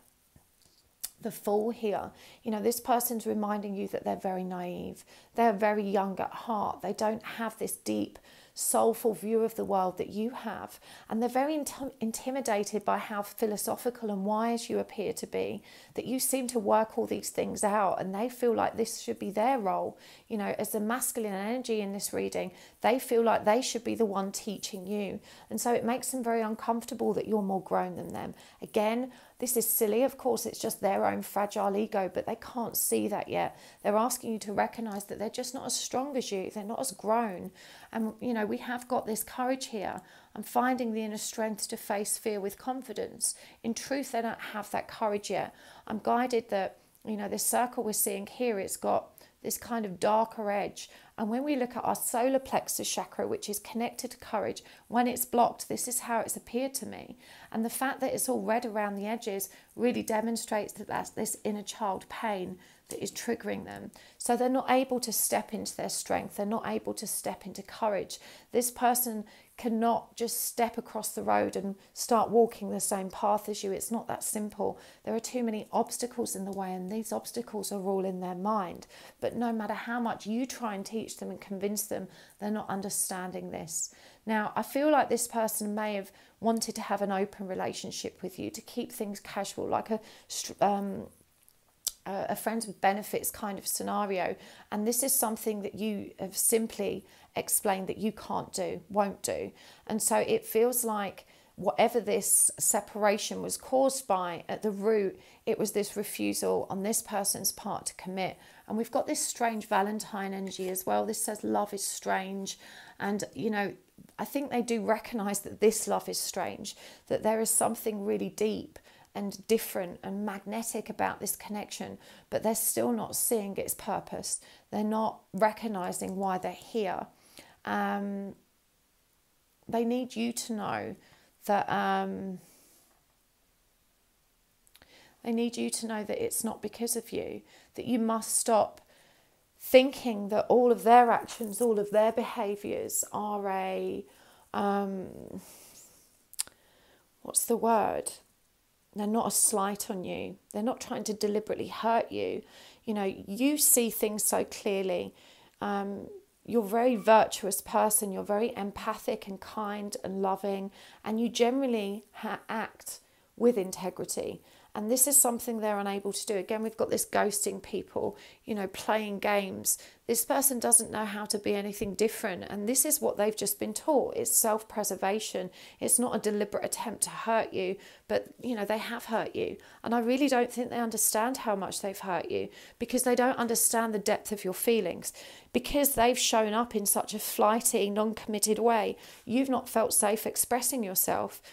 The Fool here, you know, this person's reminding you that they're very naive. They're very young at heart. They don't have this deep, soulful view of the world that you have, and they're very intimidated by how philosophical and wise you appear to be, that you seem to work all these things out, and they feel like this should be their role. You know, as the masculine energy in this reading, they feel like they should be the one teaching you, and so it makes them very uncomfortable that you're more grown than them. Again, this is silly, of course, it's just their own fragile ego, but they can't see that yet. They're asking you to recognize that they're just not as strong as you, they're not as grown. And, you know, we have got this courage here. I'm finding the inner strength to face fear with confidence. In truth, they don't have that courage yet. I'm guided that, you know, this circle we're seeing here, it's got this kind of darker edge. And when we look at our solar plexus chakra, which is connected to courage, when it's blocked, this is how it's appeared to me. And the fact that it's all red around the edges really demonstrates that that's this inner child pain that is triggering them. So they're not able to step into their strength. They're not able to step into courage. This person cannot just step across the road and start walking the same path as you. It's not that simple. There are too many obstacles in the way, and these obstacles are all in their mind. But no matter how much you try and teach them and convince them, they're not understanding this. Now, I feel like this person may have wanted to have an open relationship with you, to keep things casual, like a friends with benefits kind of scenario, and this is something that you have simply explained that you can't do, won't do. And so it feels like whatever this separation was caused by, at the root, it was this refusal on this person's part to commit. And we've got this strange Valentine energy as well. This says love is strange. And, you know, I think they do recognize that this love is strange, that there is something really deep and different and magnetic about this connection, but they're still not seeing its purpose. They're not recognizing why they're here. They need you to know that it's not because of you, that you must stop thinking that all of their actions, all of their behaviors are a what's the word? They're not a slight on you. They're not trying to deliberately hurt you. You know, you see things so clearly. You're a very virtuous person. You're very empathic and kind and loving. And you generally act with integrity. And this is something they're unable to do. Again, we've got this ghosting people, you know, playing games. This person doesn't know how to be anything different. And this is what they've just been taught. It's self-preservation. It's not a deliberate attempt to hurt you, but, you know, they have hurt you. And I really don't think they understand how much they've hurt you, because they don't understand the depth of your feelings. Because they've shown up in such a flighty, non-committed way, you've not felt safe expressing yourself.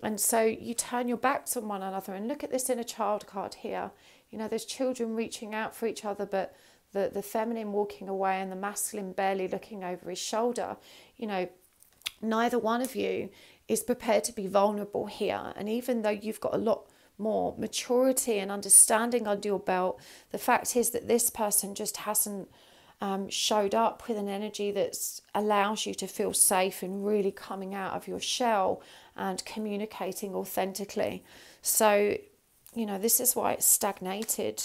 And so you turn your backs on one another. And look at this inner child card here. You know, there's children reaching out for each other, but the feminine walking away and the masculine barely looking over his shoulder. You know, neither one of you is prepared to be vulnerable here. And even though you've got a lot more maturity and understanding under your belt, the fact is that this person just hasn't showed up with an energy that allows you to feel safe and really coming out of your shell and communicating authentically. So, you know, this is why it's stagnated.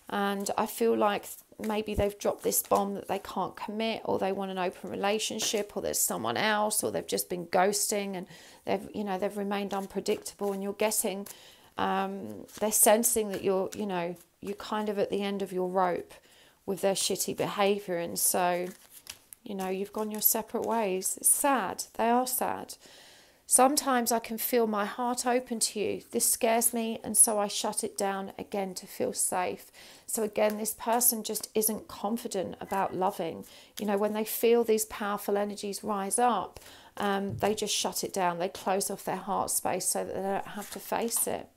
And I feel like maybe they've dropped this bomb that they can't commit, or they want an open relationship, or there's someone else, or they've just been ghosting and they've remained unpredictable. And you're getting, they're sensing that you're kind of at the end of your rope with their shitty behaviour. And so, you know, you've gone your separate ways. It's sad. They are sad. Sometimes I can feel my heart open to you. This scares me, and so I shut it down again to feel safe. So again, this person just isn't confident about loving. You know, when they feel these powerful energies rise up, they just shut it down. They close off their heart space so that they don't have to face it.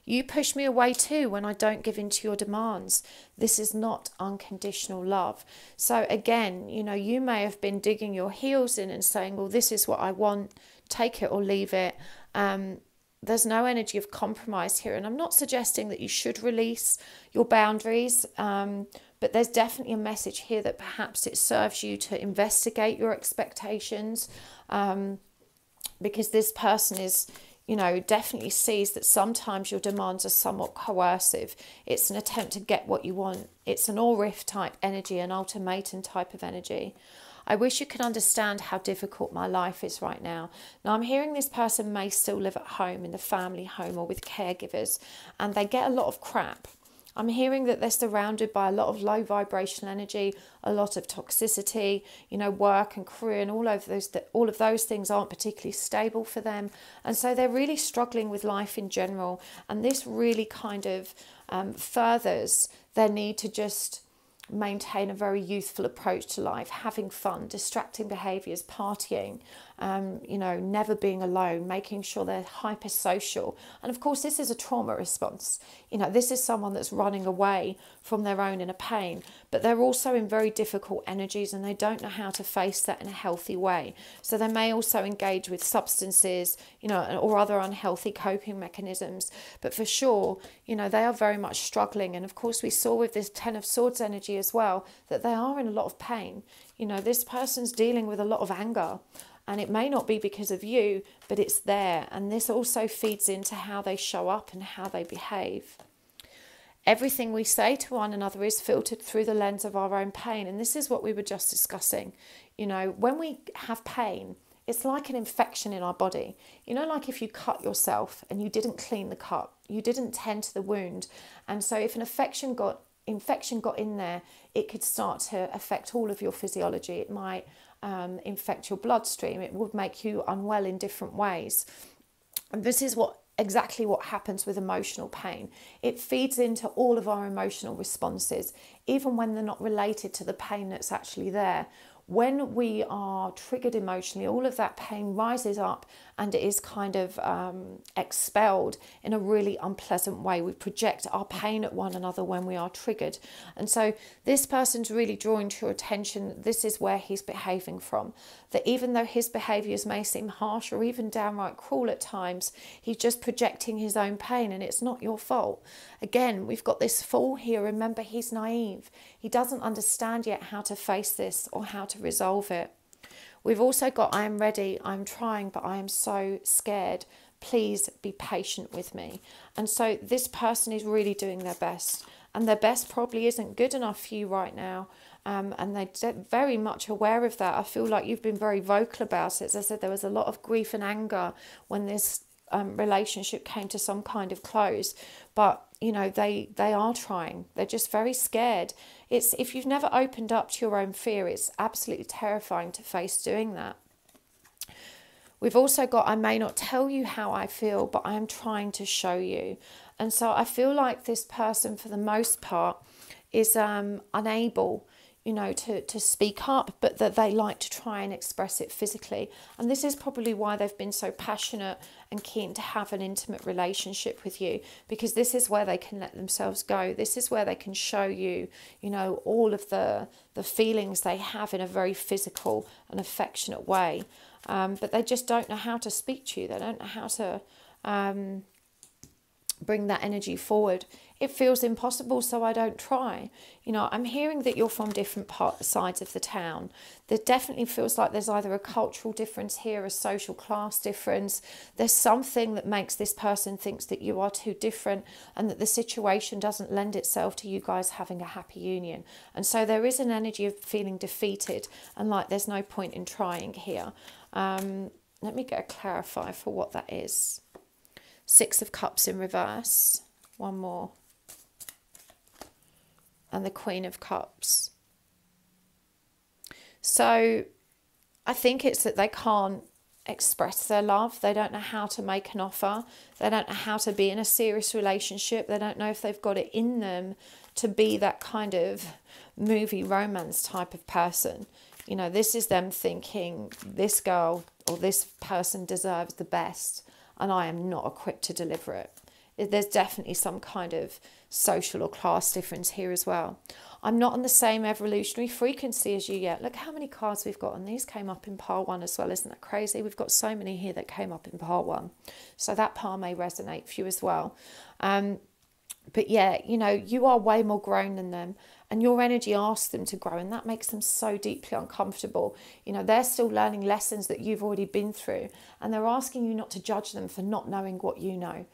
You push me away too when I don't give in to your demands. This is not unconditional love. So again, you know, you may have been digging your heels in and saying, well, this is what I want, take it or leave it. There's no energy of compromise here. And I'm not suggesting that you should release your boundaries, but there's definitely a message here that perhaps it serves you to investigate your expectations, because this person is, you know, definitely sees that sometimes your demands are somewhat coercive. It's an attempt to get what you want. It's an all-riff type energy, an ultimatum type of energy. I wish you could understand how difficult my life is right now. Now, I'm hearing this person may still live at home, in the family home or with caregivers, and they get a lot of crap. I'm hearing that they're surrounded by a lot of low vibrational energy, a lot of toxicity, you know, work and career and all of those things aren't particularly stable for them. And so they're really struggling with life in general. And this really kind of furthers their need to just maintain a very youthful approach to life, having fun, distracting behaviours, partying, you know, never being alone, making sure they're hyper-social. And of course, this is a trauma response. You know, this is someone that's running away from their own inner pain, but they're also in very difficult energies and they don't know how to face that in a healthy way. So they may also engage with substances, you know, or other unhealthy coping mechanisms. But for sure, you know, they are very much struggling. And of course, we saw with this Ten of Swords energy as well, that they are in a lot of pain. You know, this person's dealing with a lot of anger. And it may not be because of you, but it's there. And this also feeds into how they show up and how they behave. Everything we say to one another is filtered through the lens of our own pain. And this is what we were just discussing. You know, when we have pain, it's like an infection in our body. You know, like if you cut yourself and you didn't clean the cut, you didn't tend to the wound. And so if an infection got in there, it could start to affect all of your physiology. It might infect your bloodstream. It would make you unwell in different ways. And this is exactly what happens with emotional pain. It feeds into all of our emotional responses, even when they're not related to the pain that's actually there. When we are triggered emotionally, all of that pain rises up and it is kind of expelled in a really unpleasant way. We project our pain at one another when we are triggered. And so this person's really drawing to your attention, this is where he's behaving from. That even though his behaviours may seem harsh or even downright cruel at times, he's just projecting his own pain and it's not your fault. Again, we've got this fool here. Remember, he's naive. He doesn't understand yet how to face this or how to resolve it. We've also got, I am ready, I'm trying, but I am so scared. Please be patient with me. And so this person is really doing their best. And their best probably isn't good enough for you right now. And they're very much aware of that. I feel like you've been very vocal about it. As I said, there was a lot of grief and anger when this relationship came to some kind of close. But, you know, they are trying. They're just very scared. If you've never opened up to your own fear, it's absolutely terrifying to face doing that. We've also got, I may not tell you how I feel, but I am trying to show you. And so I feel like this person, for the most part, is unable, you know, to speak up, but that they like to try and express it physically. And this is probably why they've been so passionate and keen to have an intimate relationship with you, because this is where they can let themselves go. This is where they can show you, you know, all of the feelings they have in a very physical and affectionate way. But they just don't know how to speak to you. They don't know how to bring that energy forward. It feels impossible, so I don't try. You know, I'm hearing that you're from different sides of the town. There definitely feels like there's either a cultural difference here, a social class difference. There's something that makes this person thinks that you are too different and that the situation doesn't lend itself to you guys having a happy union. And so there is an energy of feeling defeated and like there's no point in trying here. Let me get a clarifier for what that is. 6 of Cups in reverse. One more. And the Queen of Cups. So I think it's that they can't express their love. They don't know how to make an offer. They don't know how to be in a serious relationship. They don't know if they've got it in them to be that kind of movie romance type of person. You know, this is them thinking this girl or this person deserves the best and I am not equipped to deliver it. There's definitely some kind of social or class difference here as well. I'm not on the same evolutionary frequency as you yet. Look how many cards we've got, and these came up in pile 1 as well. Isn't that crazy? We've got so many here that came up in pile 1. So that pile may resonate for you as well. But yeah, you know, you are way more grown than them and your energy asks them to grow, and that makes them so deeply uncomfortable. You know, they're still learning lessons that you've already been through, and they're asking you not to judge them for not knowing what you know.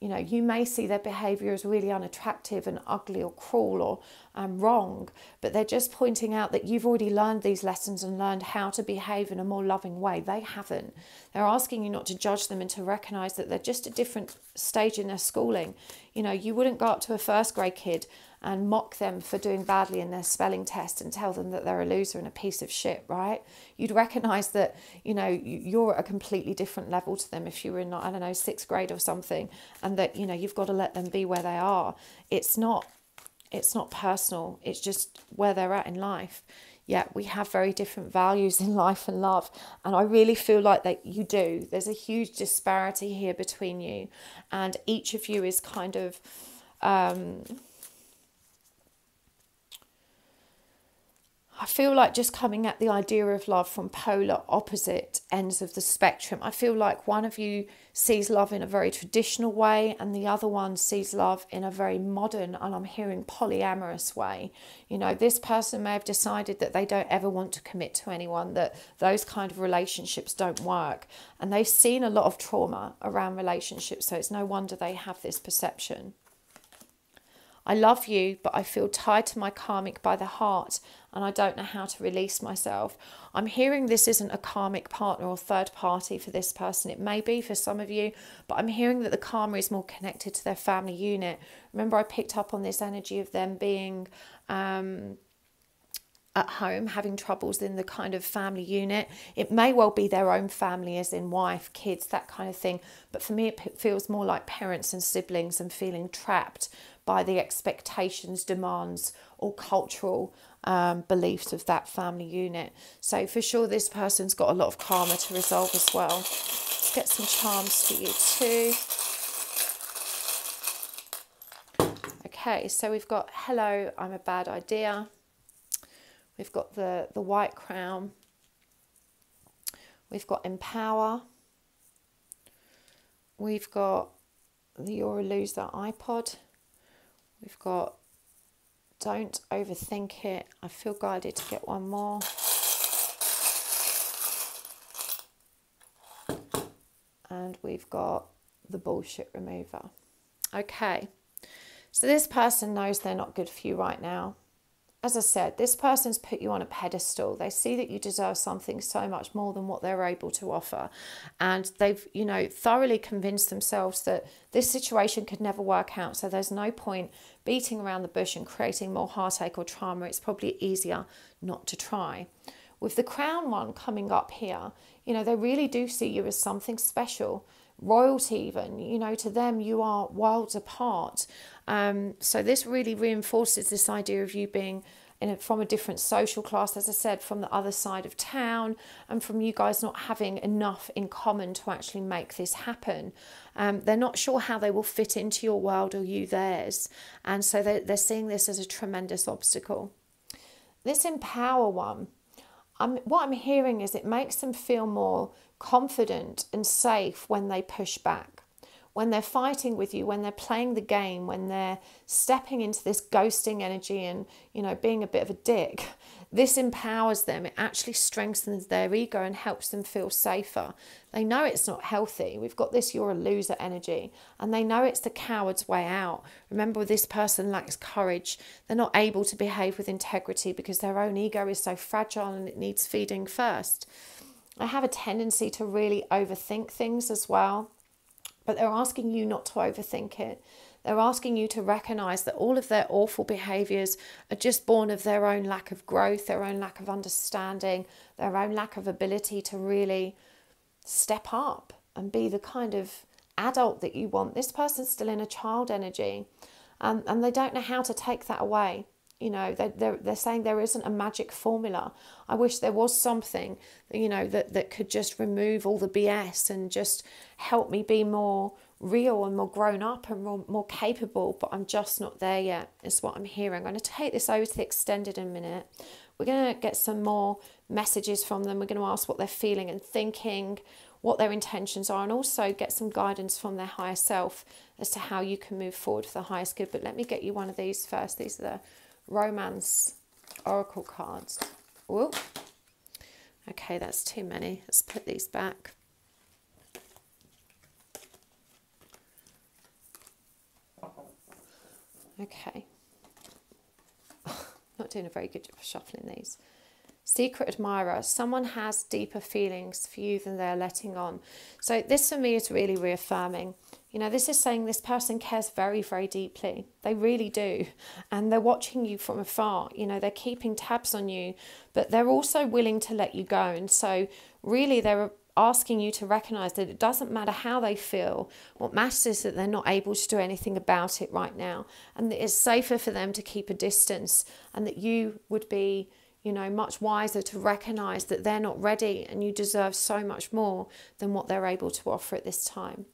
You know, you may see their behaviour as really unattractive and ugly or cruel or wrong, but they're just pointing out that you've already learned these lessons and learned how to behave in a more loving way. They haven't. They're asking you not to judge them and to recognise that they're just a different stage in their schooling. You know, you wouldn't go up to a first grade kid and mock them for doing badly in their spelling test and tell them that they're a loser and a piece of shit, right? You'd recognise that, you know, you're at a completely different level to them if you were in, I don't know, 6th grade or something, and that, you know, you've got to let them be where they are. It's not personal. It's just where they're at in life. Yet we have very different values in life and love. And I really feel like that you do. There's a huge disparity here between you. And each of you is kind of... I feel like just coming at the idea of love from polar opposite ends of the spectrum. I feel like one of you sees love in a very traditional way and the other one sees love in a very modern, and I'm hearing polyamorous way. You know, this person may have decided that they don't ever want to commit to anyone, that those kind of relationships don't work. And they've seen a lot of trauma around relationships, so it's no wonder they have this perception. I love you, but I feel tied to my karmic by the heart and I don't know how to release myself. I'm hearing this isn't a karmic partner or third party for this person. It may be for some of you, but I'm hearing that the karma is more connected to their family unit. Remember, I picked up on this energy of them being at home, having troubles in the kind of family unit. It may well be their own family, as in wife, kids, that kind of thing. But for me, it feels more like parents and siblings and feeling trapped by the expectations, demands, or cultural beliefs of that family unit. So for sure, this person's got a lot of karma to resolve as well. Let's get some charms for you too. Okay, so we've got hello, I'm a bad idea. We've got the white crown. We've got empower. We've got the You're a Loser iPod. We've got don't overthink it. I feel guided to get one more. And we've got the bullshit remover. Okay, so this person knows they're not good for you right now. As I said, this person's put you on a pedestal. They see that you deserve something so much more than what they're able to offer. And they've, thoroughly convinced themselves that this situation could never work out. So there's no point beating around the bush and creating more heartache or trauma. It's probably easier not to try. With the crown one coming up here, they really do see you as something special. Royalty even, to them you are worlds apart. So this really reinforces this idea of you being from a different social class, as I said, from the other side of town, and from you guys not having enough in common to actually make this happen. They're not sure how they will fit into your world or you theirs, and so they're seeing this as a tremendous obstacle. This empower one, what I'm hearing is it makes them feel more confident and safe when they push back, when they're fighting with you, when they're playing the game, when they're stepping into this ghosting energy and, being a bit of a dick. This empowers them. It actually strengthens their ego and helps them feel safer. They know it's not healthy. We've got this you're a loser energy, and they know it's the coward's way out. Remember, this person lacks courage. They're not able to behave with integrity because their own ego is so fragile and it needs feeding first. They have a tendency to really overthink things as well, but they're asking you not to overthink it. They're asking you to recognize that all of their awful behaviors are just born of their own lack of growth, their own lack of understanding, their own lack of ability to really step up and be the kind of adult that you want. This person's still in a child energy, and they don't know how to take that away. They're saying there isn't a magic formula. I wish there was something, that could just remove all the BS and just help me be more real and more grown up and more capable, but I'm just not there yet, is what I'm hearing. I'm going to take this over to the extended in a minute. We're going to get some more messages from them. We're going to ask what they're feeling and thinking, what their intentions are, and also get some guidance from their higher self as to how you can move forward for the highest good. But let me get you one of these first. These are the Romance Oracle cards. Whoop. Okay, that's too many. Let's put these back. Okay. Not doing a very good job of shuffling these. Secret admirer. Someone has deeper feelings for you than they're letting on. So this for me is really reaffirming. This is saying this person cares very, very deeply. They really do. And they're watching you from afar. They're keeping tabs on you, but they're also willing to let you go. And so really they're asking you to recognize that it doesn't matter how they feel. What matters is that they're not able to do anything about it right now. And that it's safer for them to keep a distance, and that you would be, much wiser to recognize that they're not ready and you deserve so much more than what they're able to offer at this time.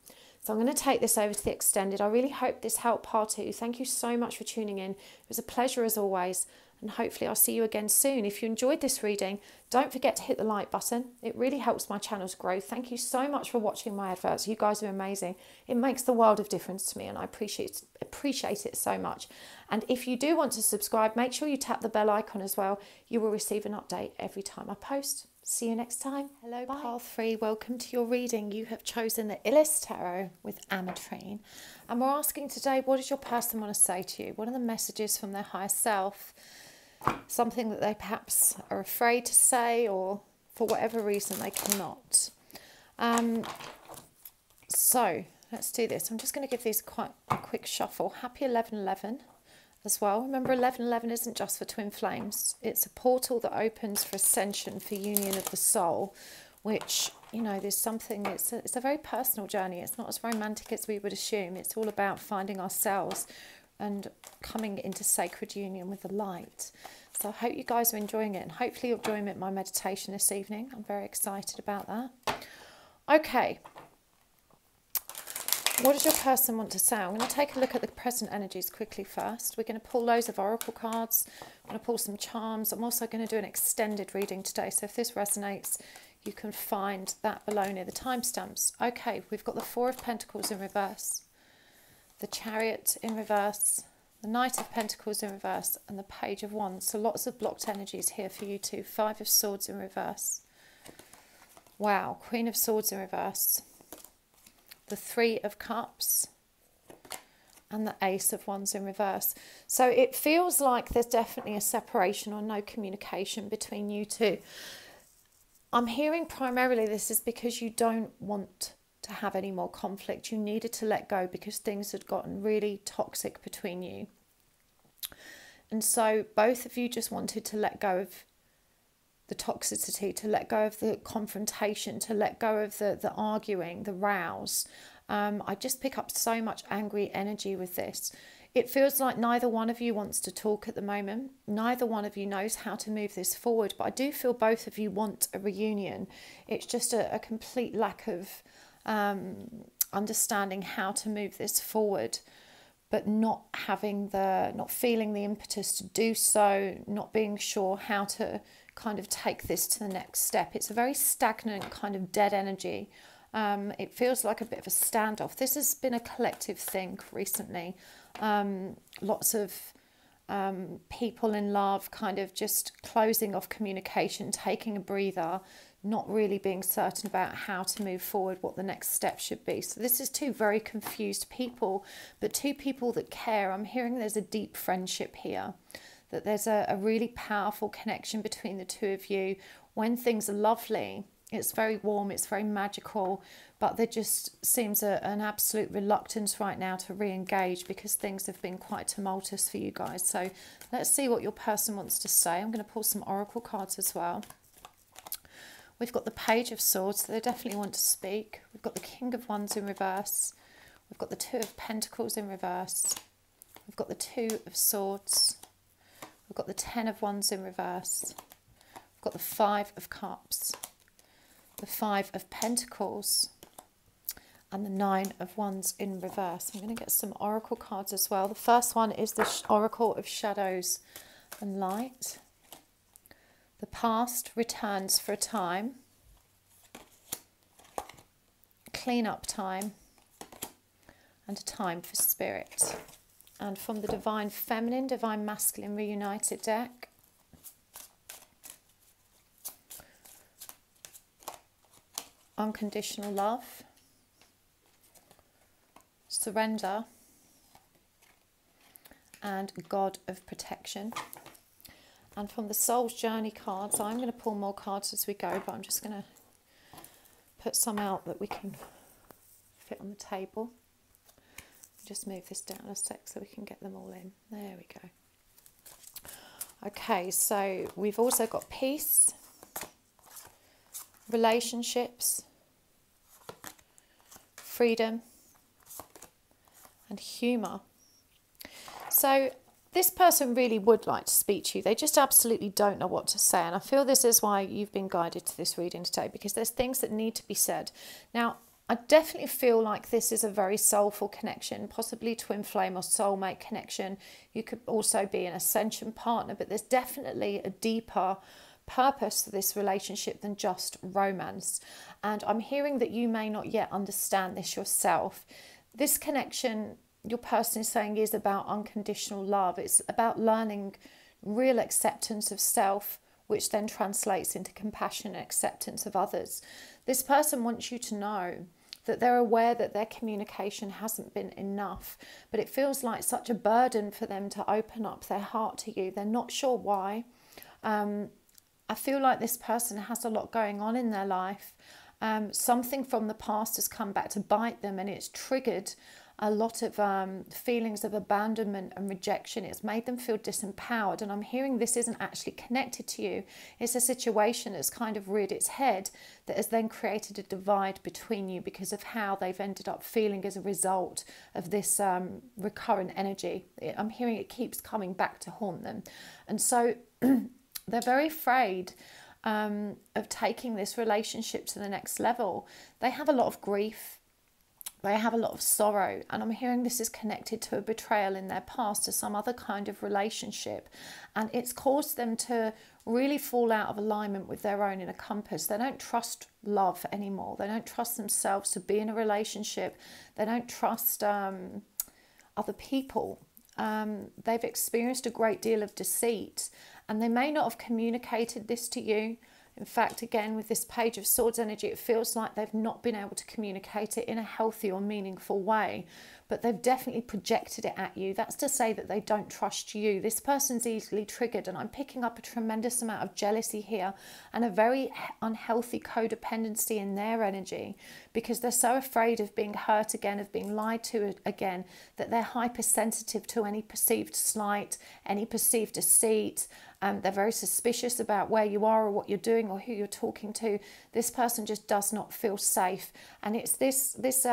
So I'm going to take this over to the extended. I really hope this helped part 2. Thank you so much for tuning in. It was a pleasure as always, and hopefully I'll see you again soon. If you enjoyed this reading, don't forget to hit the like button. It really helps my channel's growth. Thank you so much for watching my adverts. You guys are amazing. It makes the world of difference to me, and I appreciate it so much. And if you do want to subscribe, make sure you tap the bell icon as well. You will receive an update every time I post. See you next time. Hello, bye. Pile 3, welcome to your reading. You have chosen the Illest Tarot with Ametrine. And we're asking today, what does your person want to say to you? What are the messages from their higher self? something that they perhaps are afraid to say, or for whatever reason they cannot. So let's do this. I'm just going to give these quite a quick shuffle. Happy 11/11 as well. Remember, 11/11 isn't just for twin flames. It's a portal that opens for ascension, for union of the soul, which, you know, there's something, it's a very personal journey. It's not as romantic as we would assume. It's all about finding ourselves and coming into sacred union with the light. So I hope you guys are enjoying it, and hopefully you're enjoying my meditation this evening. I'm very excited about that. Okay. What does your person want to say? I'm going to take a look at the present energies quickly first. We're going to pull loads of oracle cards. I'm going to pull some charms. I'm also going to do an extended reading today. So if this resonates, you can find that below near the timestamps. Okay, we've got the Four of Pentacles in reverse, the Chariot in reverse, the Knight of Pentacles in reverse, and the Page of Wands. So lots of blocked energies here for you too. Five of Swords in reverse. Wow, Queen of Swords in reverse. The Three of Cups and the Ace of Wands in reverse. So it feels like there's definitely a separation or no communication between you two. I'm hearing primarily this is because you don't want to have any more conflict. You needed to let go because things had gotten really toxic between you. And so both of you just wanted to let go of the toxicity, to let go of the confrontation, to let go of the arguing, the rows. I just pick up so much angry energy with this. It feels like neither one of you wants to talk at the moment. Neither one of you knows how to move this forward, but I do feel both of you want a reunion. It's just a complete lack of understanding how to move this forward, but not feeling the impetus to do so, not being sure how to kind of take this to the next step. It's a very stagnant kind of dead energy. It feels like a bit of a standoff. This has been a collective thing recently. Lots of people in love kind of just closing off communication, taking a breather, not really being certain about how to move forward, what the next step should be. So this is two very confused people, but two people that care. I'm hearing there's a deep friendship here, that there's a really powerful connection between the two of you. When things are lovely, it's very warm, it's very magical, but there just seems an absolute reluctance right now to re-engage because things have been quite tumultuous for you guys. So let's see what your person wants to say. I'm going to pull some oracle cards as well. We've got the Page of Swords, so they definitely want to speak. We've got the King of Wands in reverse. We've got the Two of Pentacles in reverse. We've got the Two of Swords. We've got the Ten of Wands in reverse. We've got the Five of Cups, the Five of Pentacles, and the Nine of Wands in reverse. I'm going to get some oracle cards as well. The first one is the Oracle of Shadows and Light. The past returns for a time, clean up time, and a time for spirit. And from the Divine Feminine, Divine Masculine Reunited deck, unconditional love, surrender, and God of protection. And from the Soul's Journey cards, I'm going to pull more cards as we go, but I'm just going to put some out that we can fit on the table. Just move this down a sec so we can get them all in. There we go. Okay, so we've also got peace, relationships, freedom, and humour. So this person really would like to speak to you. They just absolutely don't know what to say. And I feel this is why you've been guided to this reading today, because there's things that need to be said. Now, I definitely feel like this is a very soulful connection, possibly twin flame or soulmate connection. You could also be an ascension partner, but there's definitely a deeper purpose to this relationship than just romance. And I'm hearing that you may not yet understand this yourself. This connection, your person is saying, is about unconditional love. It's about learning real acceptance of self, which then translates into compassion and acceptance of others. This person wants you to know that they're aware that their communication hasn't been enough, but it feels like such a burden for them to open up their heart to you. They're not sure why. I feel like this person has a lot going on in their life. Something from the past has come back to bite them, and it's triggered a lot of feelings of abandonment and rejection. It's made them feel disempowered, and I'm hearing this isn't actually connected to you. It's a situation that's kind of reared its head that has then created a divide between you because of how they've ended up feeling as a result of this recurrent energy. I'm hearing it keeps coming back to haunt them, and so they're very afraid of taking this relationship to the next level. They have a lot of grief. They have a lot of sorrow, and I'm hearing this is connected to a betrayal in their past, to some other kind of relationship, and it's caused them to really fall out of alignment with their own inner compass. They don't trust love anymore. They don't trust themselves to be in a relationship. They don't trust other people. They've experienced a great deal of deceit, and they may not have communicated this to you. In fact, again, with this Page of Swords energy, it feels like they've not been able to communicate it in a healthy or meaningful way, but they've definitely projected it at you. That's to say that they don't trust you. This person's easily triggered, and I'm picking up a tremendous amount of jealousy here and a very unhealthy codependency in their energy, because they're so afraid of being hurt again, of being lied to again, that they're hypersensitive to any perceived slight, any perceived deceit. They're very suspicious about where you are or what you're doing or who you're talking to. This person just does not feel safe. And it's this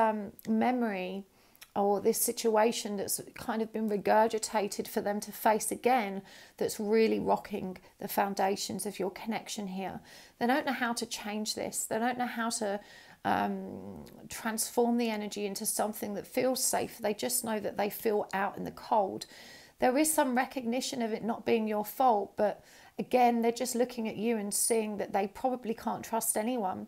memory or this situation that's kind of been regurgitated for them to face again that's really rocking the foundations of your connection here. They don't know how to change this. They don't know how to transform the energy into something that feels safe. They just know that they feel out in the cold. There is some recognition of it not being your fault, but again, they're just looking at you and seeing that they probably can't trust anyone.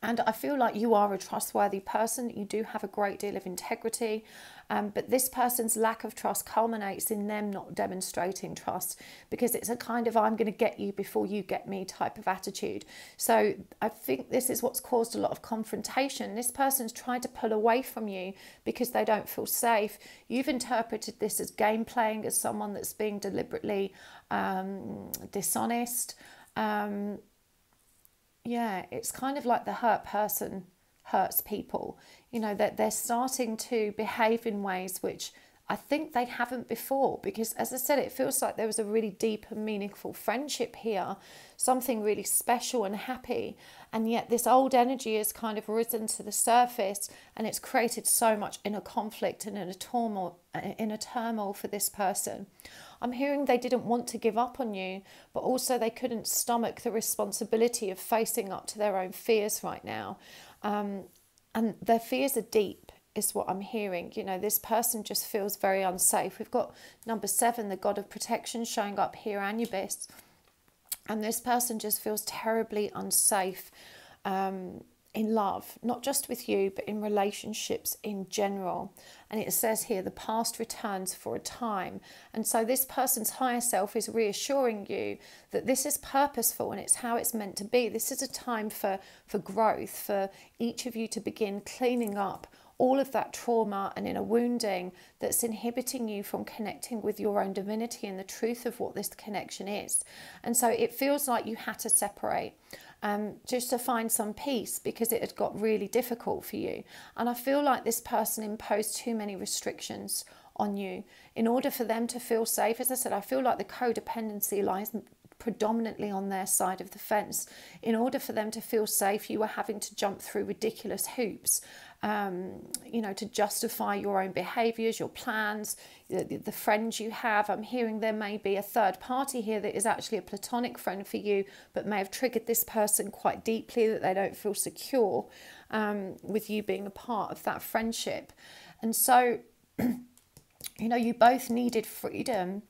And I feel like you are a trustworthy person. You do have a great deal of integrity, but this person's lack of trust culminates in them not demonstrating trust, because it's a kind of I'm going to get you before you get me type of attitude. So I think this is what's caused a lot of confrontation. This person's tried to pull away from you because they don't feel safe. You've interpreted this as game playing, as someone that's being deliberately dishonest. Yeah, it's kind of like the hurt person hurts people. You know, that they're starting to behave in ways which I think they haven't before, because as I said, it feels like there was a really deep and meaningful friendship here, something really special and happy, and yet this old energy has kind of risen to the surface, and it's created so much inner conflict and inner turmoil for this person. I'm hearing they didn't want to give up on you, but also they couldn't stomach the responsibility of facing up to their own fears right now. And their fears are deep, is what I'm hearing. You know, this person just feels very unsafe. We've got number 7, the God of Protection, showing up here, Anubis. And this person just feels terribly unsafe in love, not just with you, but in relationships in general. And it says here, the past returns for a time. And so this person's higher self is reassuring you that this is purposeful and it's how it's meant to be. This is a time for growth, for each of you to begin cleaning up all of that trauma and inner wounding that's inhibiting you from connecting with your own divinity and the truth of what this connection is. And so it feels like you had to separate just to find some peace, because it had got really difficult for you. And I feel like this person imposed too many restrictions on you in order for them to feel safe. As I said, I feel like the codependency lies predominantly on their side of the fence. In order for them to feel safe, you were having to jump through ridiculous hoops, you know, to justify your own behaviours, your plans, the friends you have. I'm hearing there may be a third party here that is actually a platonic friend for you, but may have triggered this person quite deeply, that they don't feel secure with you being a part of that friendship. And so, you know, you both needed freedom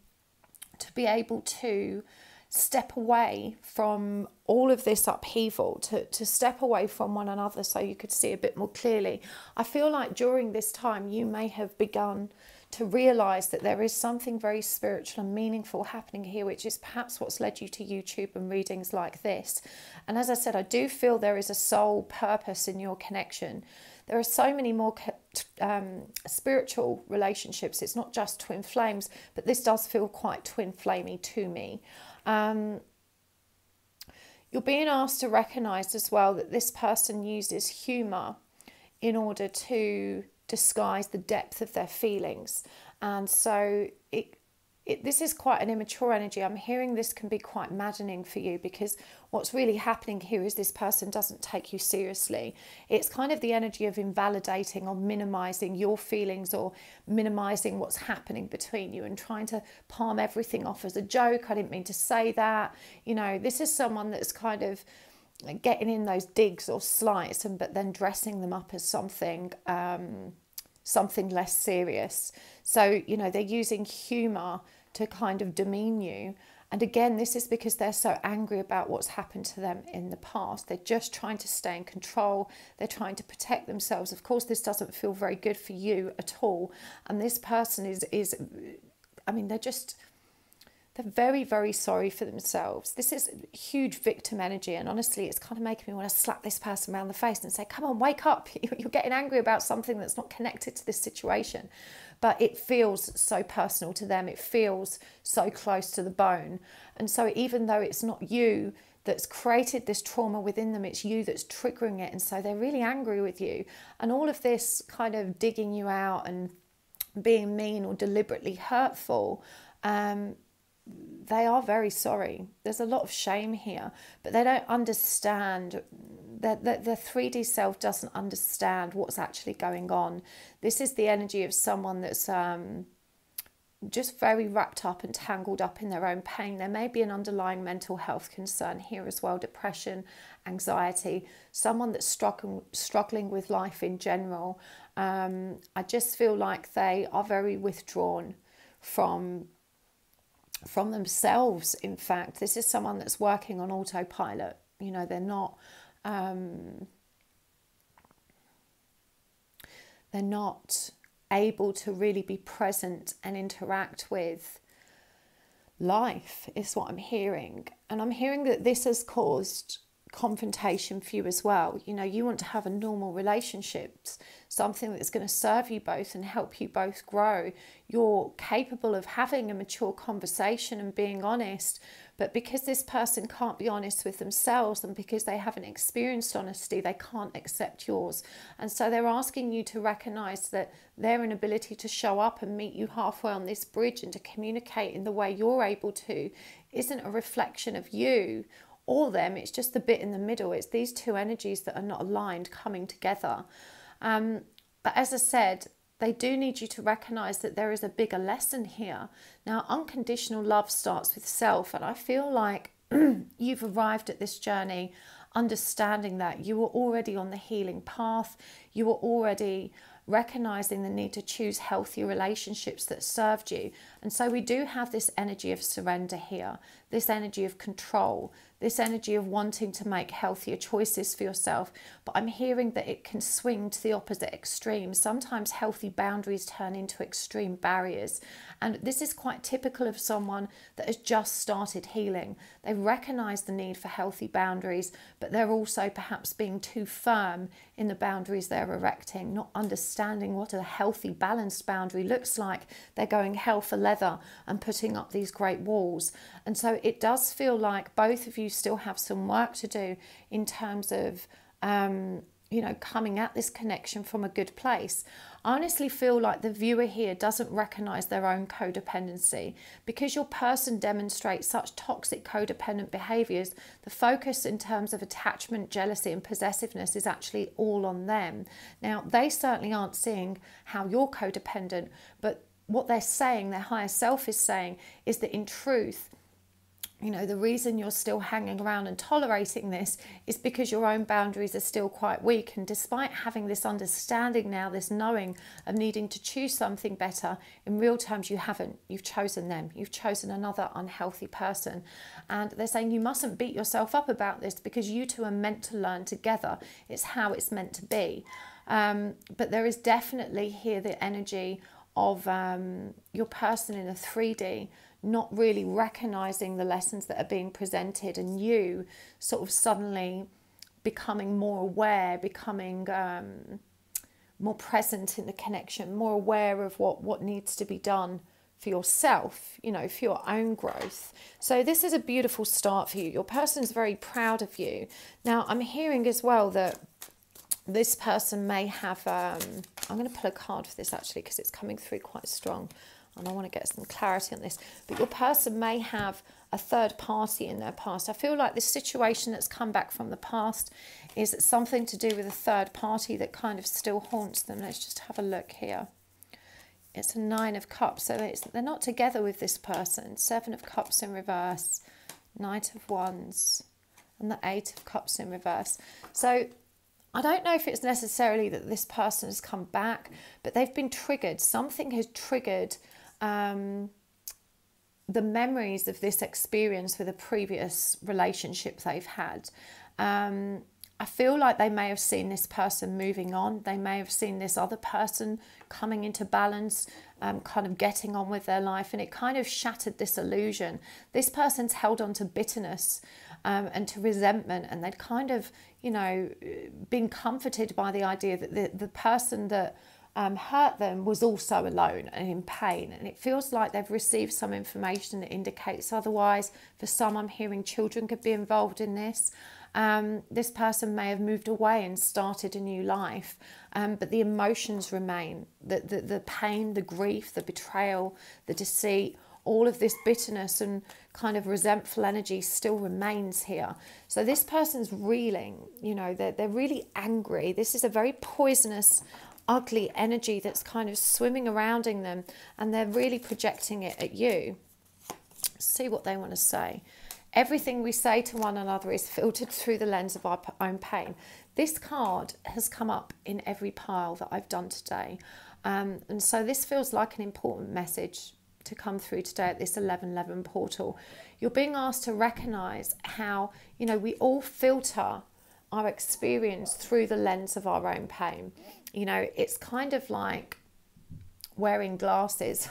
to be able to step away from all of this upheaval, to step away from one another so you could see a bit more clearly. I feel like during this time you may have begun to realise that there is something very spiritual and meaningful happening here, which is perhaps what's led you to YouTube and readings like this. And as I said, I do feel there is a soul purpose in your connection. There are so many more spiritual relationships. It's not just twin flames, but this does feel quite twin flamey to me. You're being asked to recognise as well that this person uses humour in order to disguise the depth of their feelings. And so this is quite an immature energy. I'm hearing this can be quite maddening for you, because what's really happening here is this person doesn't take you seriously. It's kind of the energy of invalidating or minimising your feelings, or minimising what's happening between you, and trying to palm everything off as a joke. I didn't mean to say that. You know, this is someone that's kind of getting in those digs or slights, but then dressing them up as something less serious. So, you know, they're using humour to kind of demean you. And again, this is because they're so angry about what's happened to them in the past. They're just trying to stay in control. They're trying to protect themselves. Of course, this doesn't feel very good for you at all. And this person is I mean, they're very, very sorry for themselves. This is huge victim energy. And honestly, it's kind of making me want to slap this person around the face and say, come on, wake up. You're getting angry about something that's not connected to this situation. But it feels so personal to them. It feels so close to the bone. And so even though it's not you that's created this trauma within them, it's you that's triggering it. And so they're really angry with you. And all of this kind of digging you out and being mean or deliberately hurtful, they are very sorry. There's a lot of shame here, but they don't understand. The 3D self doesn't understand what's actually going on. This is the energy of someone that's just very wrapped up and tangled up in their own pain. There may be an underlying mental health concern here as well, depression, anxiety, someone that's struggling with life in general. I just feel like they are very withdrawn from themselves. In fact, this is someone that's working on autopilot. You know, they're not able to really be present and interact with life, is what I'm hearing. And I'm hearing that this has caused confrontation for you as well. You know, you want to have a normal relationship, something that's going to serve you both and help you both grow. You're capable of having a mature conversation and being honest, but because this person can't be honest with themselves, and because they haven't experienced honesty, they can't accept yours. And so they're asking you to recognize that their inability to show up and meet you halfway on this bridge and to communicate in the way you're able to isn't a reflection of you or them. It's just the bit in the middle. It's these two energies that are not aligned coming together. But as I said, they do need you to recognize that there is a bigger lesson here. Now, unconditional love starts with self, and I feel like you've arrived at this journey understanding that you were already on the healing path. You were already recognizing the need to choose healthy relationships that served you. And so we do have this energy of surrender here, this energy of control, this energy of wanting to make healthier choices for yourself. But I'm hearing that it can swing to the opposite extreme. Sometimes healthy boundaries turn into extreme barriers. And this is quite typical of someone that has just started healing. They recognize the need for healthy boundaries, but they're also perhaps being too firm in the boundaries they're erecting, not understanding what a healthy, balanced boundary looks like. They're going hell for leather and putting up these great walls. And so it does feel like both of you still have some work to do in terms of, you know, coming at this connection from a good place. I honestly feel like the viewer here doesn't recognize their own codependency. Because your person demonstrates such toxic codependent behaviors, the focus in terms of attachment, jealousy and possessiveness is actually all on them. Now, they certainly aren't seeing how you're codependent, but what they're saying, their higher self is saying, is that in truth, you know, the reason you're still hanging around and tolerating this is because your own boundaries are still quite weak. And despite having this understanding now, this knowing of needing to choose something better, in real terms, you haven't. You've chosen them. You've chosen another unhealthy person. And they're saying you mustn't beat yourself up about this because you two are meant to learn together. It's how it's meant to be. But there is definitely here the energy of your person in a 3D not really recognizing the lessons that are being presented, and you sort of suddenly becoming more aware, becoming more present in the connection, more aware of what needs to be done for yourself, you know, for your own growth. So this is a beautiful start for you. Your person is very proud of you. Now, I'm hearing as well that this person may have, I'm going to pull a card for this actually because it's coming through quite strong and I want to get some clarity on this. But your person may have a third party in their past. I feel like this situation that's come back from the past is something to do with a third party that kind of still haunts them. Let's just have a look here. It's a 9 of Cups, so they're not together with this person. 7 of Cups in reverse, Knight of Wands, and the 8 of Cups in reverse. So I don't know if it's necessarily that this person has come back, but they've been triggered. Something has triggered the memories of this experience with a previous relationship they've had. I feel like they may have seen this person moving on. They may have seen this other person coming into balance, kind of getting on with their life, and it kind of shattered this illusion. This person's held on to bitterness and to resentment, and they'd kind of, you know, been comforted by the idea that the person that hurt them was also alone and in pain. And it feels like they've received some information that indicates otherwise. For some, I'm hearing children could be involved in this. This person may have moved away and started a new life, but the emotions remain. The pain, the grief, the betrayal, the deceit, all of this bitterness and kind of resentful energy still remains here. So this person's reeling, you know, they're really angry. This is a very poisonous, ugly energy that's kind of swimming around in them, and they're really projecting it at you. See what they want to say. Everything we say to one another is filtered through the lens of our own pain. This card has come up in every pile that I've done today. And so this feels like an important message to come through today at this 1111 portal. You're being asked to recognize how, you know, we all filter our experience through the lens of our own pain. You know, it's kind of like wearing glasses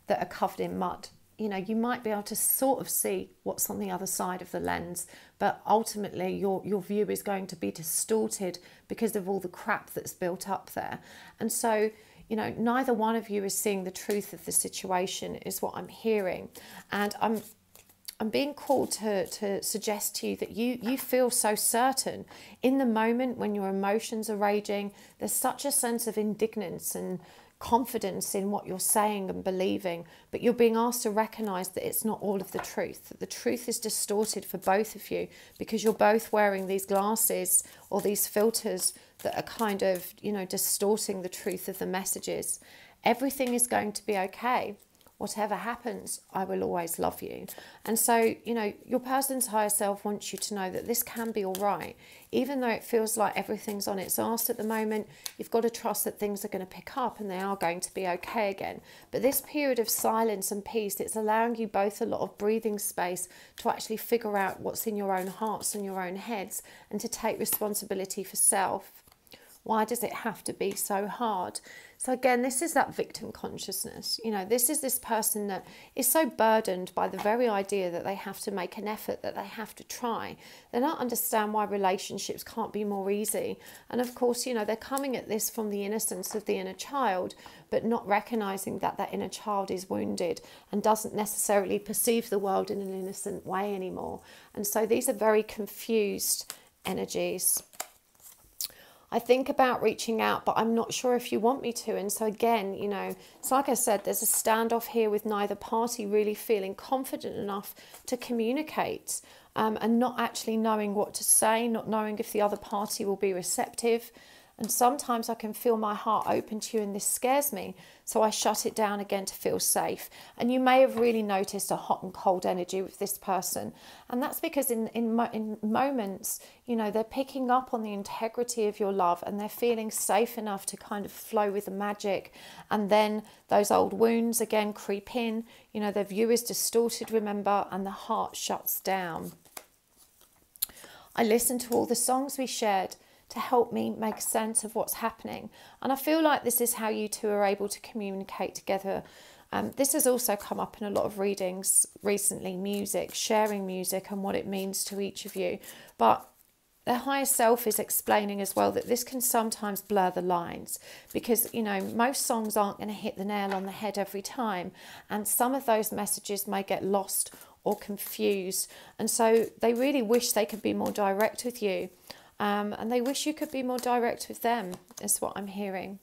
that are covered in mud. You know, you might be able to sort of see what's on the other side of the lens, but ultimately your view is going to be distorted because of all the crap that's built up there. And so, you know, neither one of you is seeing the truth of the situation, is what I'm hearing. And I'm being called to suggest to you that you feel so certain in the moment when your emotions are raging. There's such a sense of indignance and confidence in what you're saying and believing, but you're being asked to recognize that it's not all of the truth, that the truth is distorted for both of you because you're both wearing these glasses or these filters that are kind of, you know, distorting the truth of the messages. Everything is going to be okay. Whatever happens, I will always love you. And so, you know, your person's higher self wants you to know that this can be all right. Even though it feels like everything's on its arse at the moment, you've got to trust that things are going to pick up and they are going to be okay again. But this period of silence and peace, it's allowing you both a lot of breathing space to actually figure out what's in your own hearts and your own heads and to take responsibility for self. Why does it have to be so hard? So again, this is that victim consciousness. You know, this is this person that is so burdened by the very idea that they have to make an effort, that they have to try. They don't understand why relationships can't be more easy. And of course, you know, they're coming at this from the innocence of the inner child, but not recognizing that that inner child is wounded and doesn't necessarily perceive the world in an innocent way anymore. And so these are very confused energies. I think about reaching out, but I'm not sure if you want me to. And so again, you know, it's like I said, there's a standoff here with neither party really feeling confident enough to communicate and not actually knowing what to say, not knowing if the other party will be receptive. And sometimes I can feel my heart open to you and this scares me. So I shut it down again to feel safe. And you may have really noticed a hot and cold energy with this person. And that's because in moments, you know, they're picking up on the integrity of your love and they're feeling safe enough to kind of flow with the magic. And then those old wounds again creep in. You know, their view is distorted, remember, and the heart shuts down. I listened to all the songs we shared to help me make sense of what's happening. And I feel like this is how you two are able to communicate together. This has also come up in a lot of readings recently, music, sharing music and what it means to each of you. But the higher self is explaining as well that this can sometimes blur the lines because, you know, most songs aren't going to hit the nail on the head every time. And some of those messages may get lost or confused. And so they really wish they could be more direct with you. And they wish you could be more direct with them, is what I'm hearing.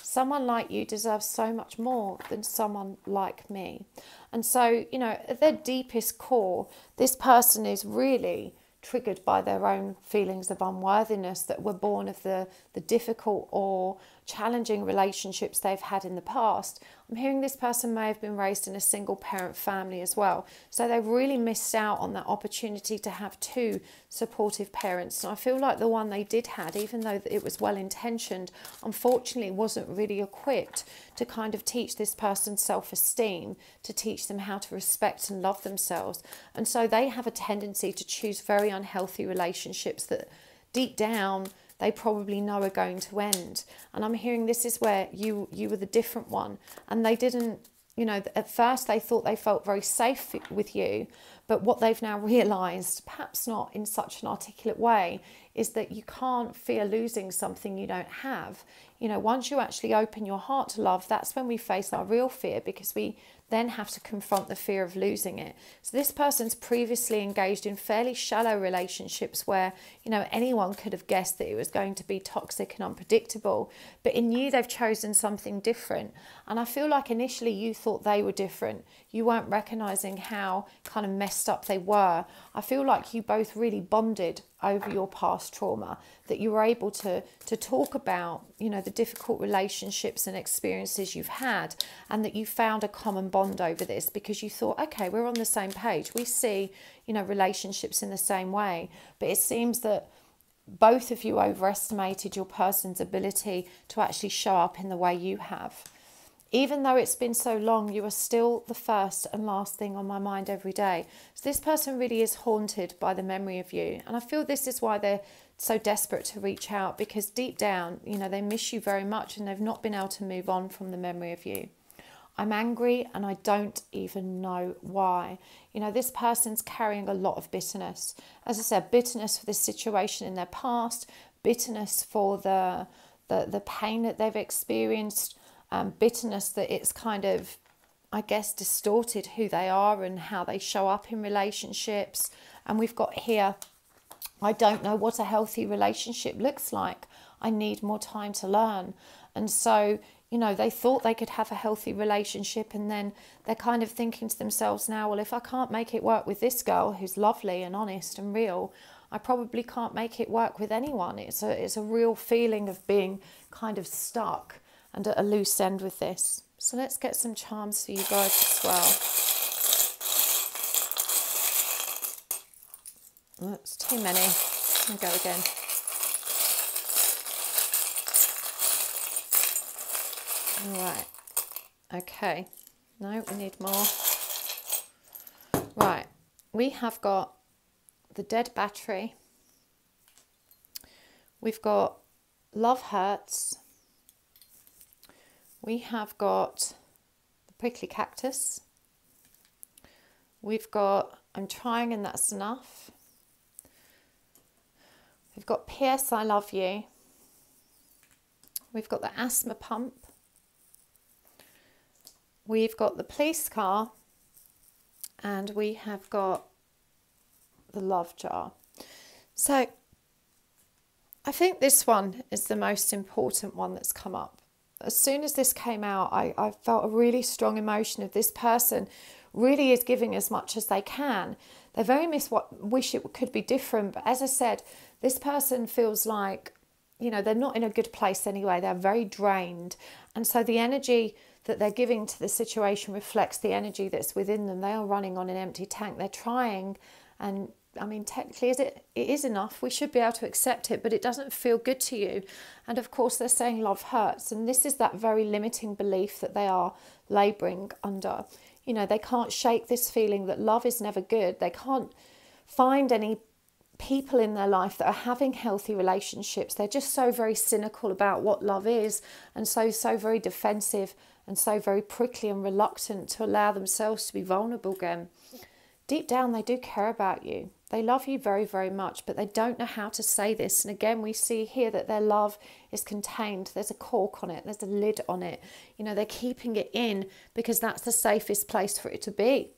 Someone like you deserves so much more than someone like me. And so, you know, at their deepest core, this person is really triggered by their own feelings of unworthiness that were born of the difficult or challenging relationships they've had in the past. I'm hearing this person may have been raised in a single parent family as well. So they've really missed out on that opportunity to have two supportive parents. And I feel like the one they did have, even though it was well intentioned, unfortunately wasn't really equipped to kind of teach this person self-esteem, to teach them how to respect and love themselves. And so they have a tendency to choose very unhealthy relationships that deep down they probably know are going to end. And I'm hearing this is where you were the different one. And they didn't, you know, at first they thought they felt very safe with you. But what they've now realised, perhaps not in such an articulate way, is that you can't fear losing something you don't have. You know, once you actually open your heart to love, that's when we face our real fear, because we then have to confront the fear of losing it. So this person's previously engaged in fairly shallow relationships where, you know, anyone could have guessed that it was going to be toxic and unpredictable. But in you, they've chosen something different. And I feel like initially you thought they were different. You weren't recognising how kind of messed up they were. I feel like you both really bonded over your past trauma, that you were able to talk about, you know, the difficult relationships and experiences you've had, and that you found a common bond over this because you thought, okay, we're on the same page. We see, you know, relationships in the same way. But it seems that both of you overestimated your person's ability to actually show up in the way you have. Even though it's been so long, you are still the first and last thing on my mind every day. So this person really is haunted by the memory of you. And I feel this is why they're so desperate to reach out, because deep down, you know, they miss you very much and they've not been able to move on from the memory of you. I'm angry and I don't even know why. You know, this person's carrying a lot of bitterness. As I said, bitterness for this situation in their past, bitterness for the pain that they've experienced, bitterness that it's kind of, I guess, distorted who they are and how they show up in relationships. And we've got here, I don't know what a healthy relationship looks like. I need more time to learn. And so, you know, they thought they could have a healthy relationship, and then they're kind of thinking to themselves now, well, if I can't make it work with this girl who's lovely and honest and real, I probably can't make it work with anyone. It's a real feeling of being kind of stuck and at a loose end with this. So let's get some charms for you guys as well. That's too many. I'll go again. All right. Okay. No, we need more. Right. We have got the dead battery. We've got love hurts. We have got the prickly cactus. We've got I'm trying and that's enough. We've got P.S. I love you. We've got the asthma pump. We've got the police car. And we have got the love jar. So I think this one is the most important one that's come up. As soon as this came out, I felt a really strong emotion of this person really is giving as much as they can. They very much wish it could be different. But as I said, this person feels like, you know, they're not in a good place anyway. They're very drained. And so the energy that they're giving to the situation reflects the energy that's within them. They are running on an empty tank. They're trying, and I mean, technically, it is enough. We should be able to accept it, but it doesn't feel good to you. And of course, they're saying love hurts. And this is that very limiting belief that they are labouring under. You know, they can't shake this feeling that love is never good. They can't find any people in their life that are having healthy relationships, they're just so very cynical about what love is, and so very defensive, and so very prickly and reluctant to allow themselves to be vulnerable again. Deep down, they do care about you. They love you very, very much, but they don't know how to say this. And again, we see here that their love is contained. There's a cork on it. There's a lid on it. You know, they're keeping it in because that's the safest place for it to be.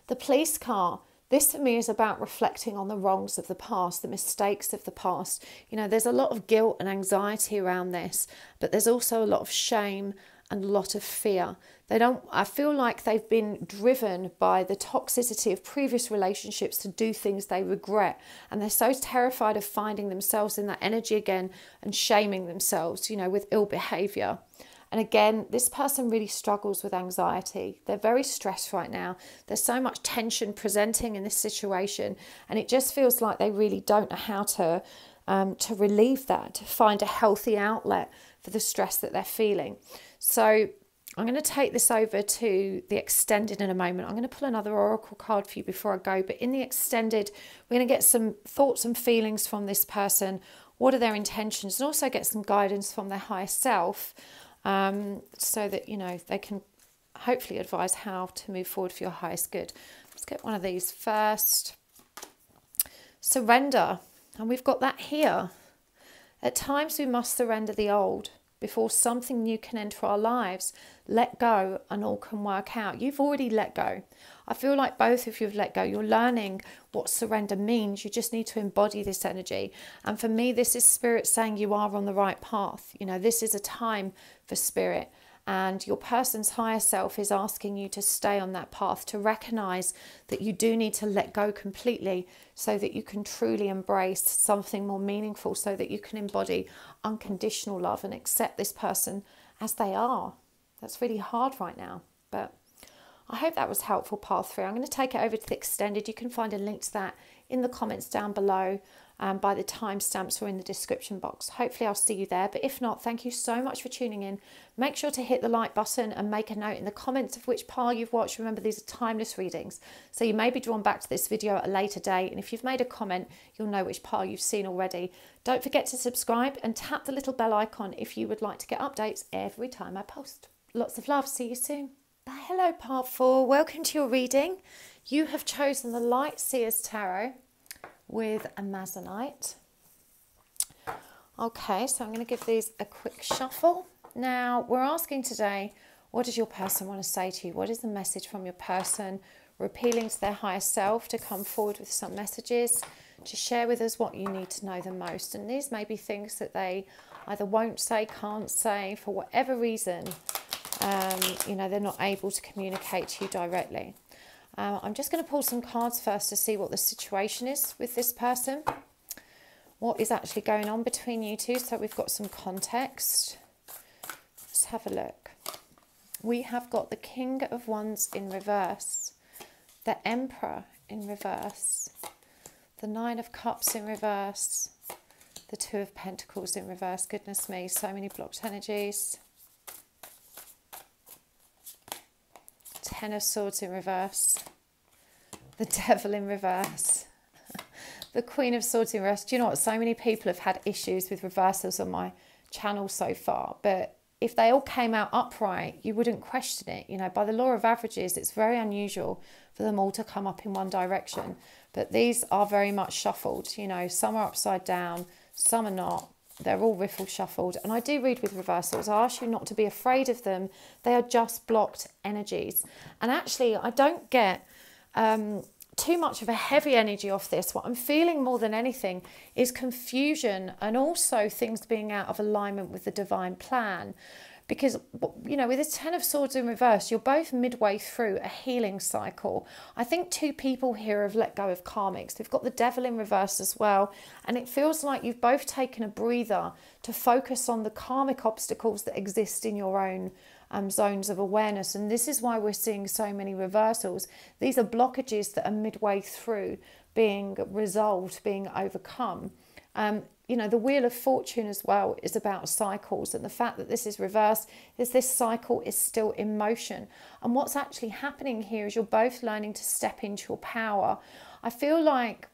The police car. This for me is about reflecting on the wrongs of the past, the mistakes of the past. You know, there's a lot of guilt and anxiety around this, but there's also a lot of shame and a lot of fear. I feel like they've been driven by the toxicity of previous relationships to do things they regret. And they're so terrified of finding themselves in that energy again and shaming themselves, you know, with ill behavior. And again, this person really struggles with anxiety. They're very stressed right now. There's so much tension presenting in this situation. And it just feels like they really don't know how to relieve that, to find a healthy outlet for the stress that they're feeling. So I'm going to take this over to the extended in a moment. I'm going to pull another oracle card for you before I go. But in the extended, we're going to get some thoughts and feelings from this person. What are their intentions? And also get some guidance from their higher self. So that, you know, they can hopefully advise how to move forward for your highest good. Let's get one of these first. Surrender. And we've got that here. At times we must surrender the old before something new can enter our lives. Let go and all can work out. You've already let go. I feel like both of you have let go. You're learning what surrender means. You just need to embody this energy. And for me, this is spirit saying you are on the right path. You know, this is a time for spirit. And your person's higher self is asking you to stay on that path, to recognize that you do need to let go completely so that you can truly embrace something more meaningful, so that you can embody unconditional love and accept this person as they are. That's really hard right now, but I hope that was helpful, path 3. I'm going to take it over to the extended. You can find a link to that in the comments down below by the timestamps or in the description box. Hopefully I'll see you there, but if not, thank you so much for tuning in. Make sure to hit the like button and make a note in the comments of which pile you've watched. Remember, these are timeless readings, so you may be drawn back to this video at a later date, and if you've made a comment, you'll know which pile you've seen already. Don't forget to subscribe and tap the little bell icon if you would like to get updates every time I post. Lots of love. See you soon. Bye. Hello, part 4. Welcome to your reading. You have chosen the Light Seers Tarot with Amazonite. Okay, so I'm going to give these a quick shuffle. Now, we're asking today, what does your person want to say to you? What is the message from your person? We're appealing to their higher self to come forward with some messages, to share with us what you need to know the most. And these may be things that they either won't say, can't say, for whatever reason. You know, they're not able to communicate to you directly. I'm just going to pull some cards first to see what the situation is with this person. What is actually going on between you two, so we've got some context. Let's have a look. We have got the King of Wands in reverse, the Emperor in reverse, the Nine of Cups in reverse, the Two of Pentacles in reverse. Goodness me, so many blocked energies. Ten of Swords in reverse, the Devil in reverse, the Queen of Swords in reverse. Do you know what? So many people have had issues with reversals on my channel so far, but if they all came out upright, you wouldn't question it. You know, by the law of averages, it's very unusual for them all to come up in one direction, but these are very much shuffled. You know, some are upside down, some are not. They're all riffle shuffled. And I do read with reversals. I ask you not to be afraid of them. They are just blocked energies. And actually, I don't get too much of a heavy energy off this. What I'm feeling more than anything is confusion, and also things being out of alignment with the divine plan. Because, you know, with this Ten of Swords in reverse, you're both midway through a healing cycle. I think two people here have let go of karmics. We've got the Devil in reverse as well. And it feels like you've both taken a breather to focus on the karmic obstacles that exist in your own zones of awareness. And this is why we're seeing so many reversals. These are blockages that are midway through being resolved, being overcome. You know, the Wheel of Fortune as well is about cycles, and the fact that this is reversed is this cycle is still in motion. And what's actually happening here is you're both learning to step into your power. I feel like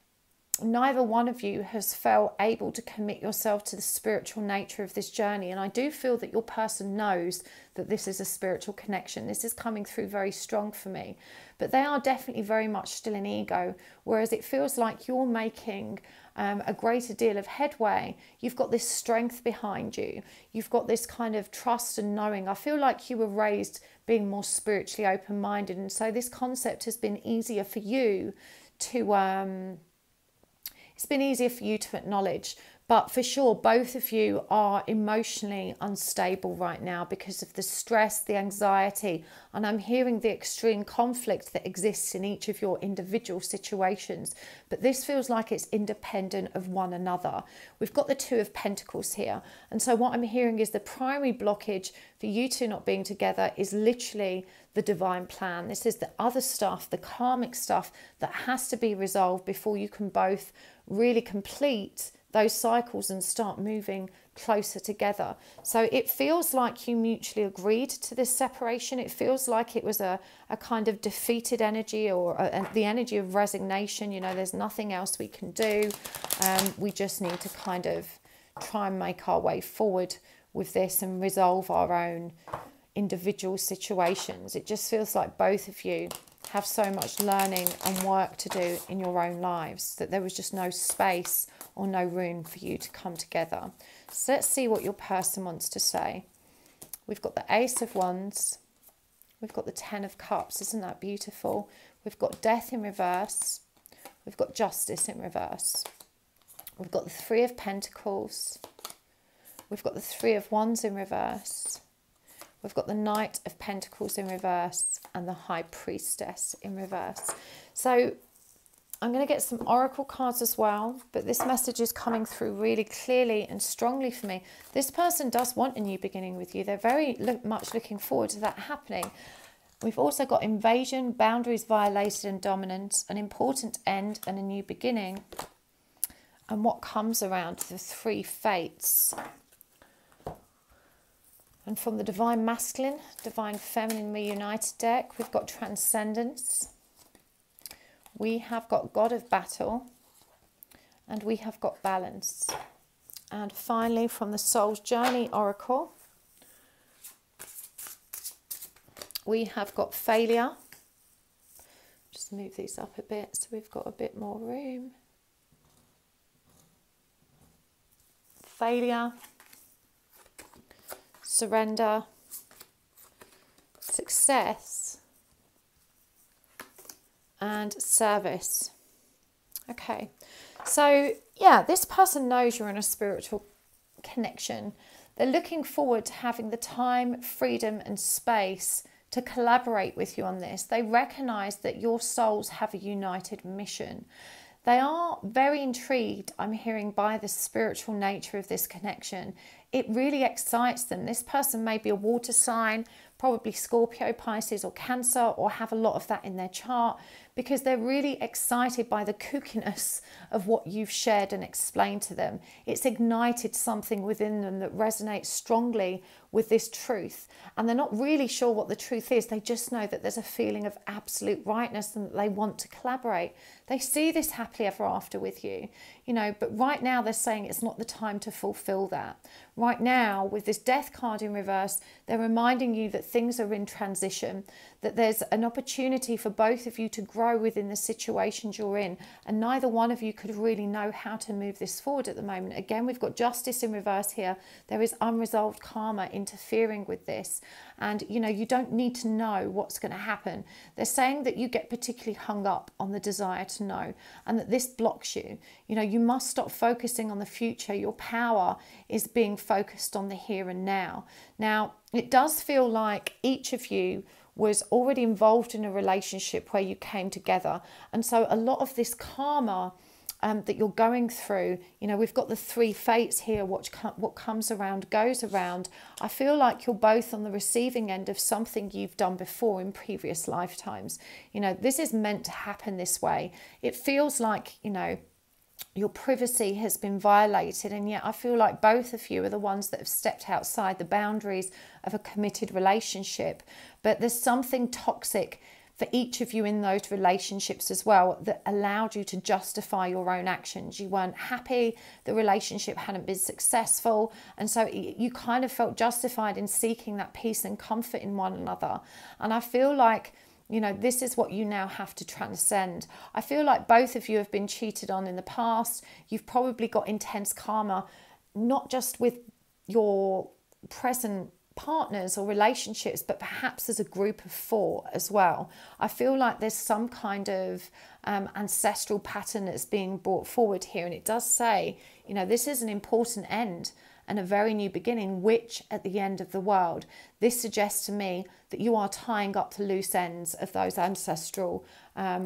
neither one of you has felt able to commit yourself to the spiritual nature of this journey. And I do feel that your person knows that this is a spiritual connection. This is coming through very strong for me. But they are definitely very much still in ego, whereas it feels like you're making a greater deal of headway. You've got this strength behind you. You've got this kind of trust and knowing. I feel like you were raised being more spiritually open-minded. And so this concept has been easier for you to... it's been easier for you to acknowledge, but for sure, both of you are emotionally unstable right now because of the stress, the anxiety, and I'm hearing the extreme conflict that exists in each of your individual situations. But this feels like it's independent of one another. We've got the Two of Pentacles here. And so what I'm hearing is the primary blockage for you two not being together is literally the divine plan. This is the other stuff, the karmic stuff that has to be resolved before you can both really complete those cycles and start moving closer together. So it feels like you mutually agreed to this separation. It feels like it was a kind of defeated energy, or the energy of resignation. You know, there's nothing else we can do. We just need to kind of try and make our way forward with this and resolve our own individual situations. It just feels like both of you have so much learning and work to do in your own lives that there was just no space or no room for you to come together. So let's see what your person wants to say. We've got the Ace of Wands. We've got the Ten of Cups. Isn't that beautiful? We've got Death in reverse. We've got Justice in reverse. We've got the Three of Pentacles. We've got the Three of Wands in reverse. We've got the Knight of Pentacles in reverse and the High Priestess in reverse. So I'm going to get some oracle cards as well, but this message is coming through really clearly and strongly for me. This person does want a new beginning with you. They're very much looking forward to that happening. We've also got invasion, boundaries violated and dominance, an important end and a new beginning. And what comes around the Three Fates. And from the Divine Masculine, Divine Feminine Reunited deck, we've got Transcendence. We have got God of Battle. And we have got Balance. And finally, from the Soul's Journey Oracle, we have got Failure. Just move these up a bit so we've got a bit more room. Failure. Surrender, success, and service. Okay, so yeah, this person knows you're in a spiritual connection. They're looking forward to having the time, freedom, and space to collaborate with you on this. They recognize that your souls have a united mission. They are very intrigued, I'm hearing, by the spiritual nature of this connection. It really excites them. This person may be a water sign, probably Scorpio, Pisces, or Cancer, or have a lot of that in their chart, because they're really excited by the kookiness of what you've shared and explained to them. It's ignited something within them that resonates strongly with this truth. And they're not really sure what the truth is. They just know that there's a feeling of absolute rightness and that they want to collaborate. They see this happily ever after with you, you know, but right now they're saying it's not the time to fulfill that. Right now, with this Death card in reverse, they're reminding you that things are in transition, that there's an opportunity for both of you to grow within the situations you're in, and neither one of you could really know how to move this forward at the moment. Again, we've got Justice in reverse here. There is unresolved karma interfering with this, and you know, you don't need to know what's going to happen. They're saying that you get particularly hung up on the desire to know, and that this blocks you. You know, you must stop focusing on the future. Your power is being focused on the here and now. Now, it does feel like each of you was already involved in a relationship where you came together. And so a lot of this karma that you're going through, you know, we've got the Three Fates here, what comes around goes around. I feel like you're both on the receiving end of something you've done before in previous lifetimes. You know, this is meant to happen this way. It feels like, you know, your privacy has been violated, and yet I feel like both of you are the ones that have stepped outside the boundaries of a committed relationship. But there's something toxic for each of you in those relationships as well that allowed you to justify your own actions. You weren't happy, the relationship hadn't been successful, and so you kind of felt justified in seeking that peace and comfort in one another. And I feel like, you know, this is what you now have to transcend. I feel like both of you have been cheated on in the past. You've probably got intense karma, not just with your present partners or relationships, but perhaps as a group of 4 as well. I feel like there's some kind of ancestral pattern that's being brought forward here, and it does say, you know, this is an important end and a very new beginning, which at the end of the world. This suggests to me that you are tying up the loose ends of those ancestral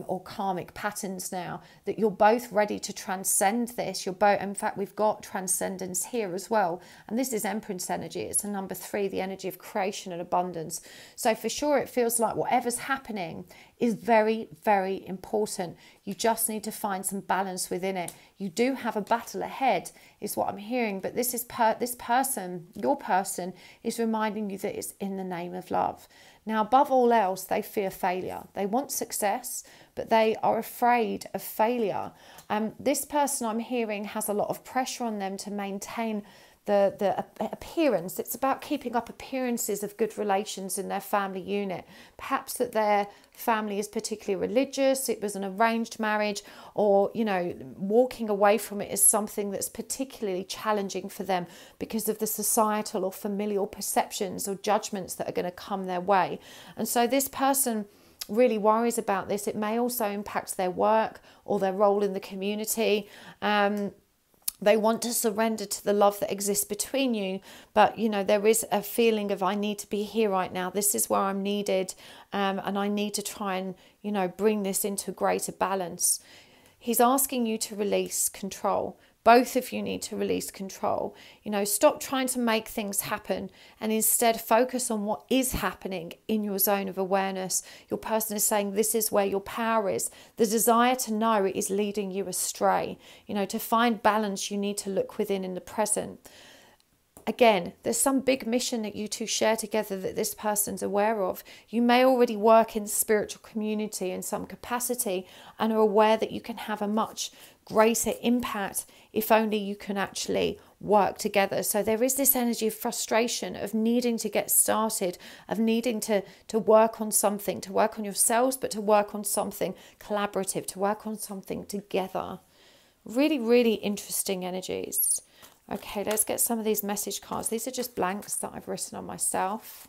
or karmic patterns now, that you're both ready to transcend this. You're both, in fact, we've got transcendence here as well. And this is Empress energy. It's a number 3, the energy of creation and abundance. So for sure, it feels like whatever's happening is very, very important. You just need to find some balance within it. You do have a battle ahead, is what I'm hearing. But this is this person, your person, is reminding you that it's in the name of love. Now, above all else, they fear failure. They want success, but they are afraid of failure. This person I'm hearing has a lot of pressure on them to maintain the appearance. It's about keeping up appearances of good relations in their family unit. Perhaps that their family is particularly religious, it was an arranged marriage, or, you know, walking away from it is something that's particularly challenging for them because of the societal or familial perceptions or judgments that are going to come their way. And so this person really worries about this. It may also impact their work or their role in the community. They want to surrender to the love that exists between you. But, you know, there is a feeling of, I need to be here right now. This is where I'm needed. And I need to try and, you know, bring this into greater balance. He's asking you to release control. Both of you need to release control. You know, stop trying to make things happen and instead focus on what is happening in your zone of awareness. Your person is saying this is where your power is. The desire to know is leading you astray. You know, to find balance, you need to look within in the present. Again, there's some big mission that you two share together that this person's aware of. You may already work in the spiritual community in some capacity and are aware that you can have a much greater impact if only you can actually work together. So there is this energy of frustration, of needing to get started, of needing to work on something, to work on yourselves, but to work on something collaborative, to work on something together. Really, really interesting energies. Okay, let's get some of these message cards. These are just blanks that I've written on myself.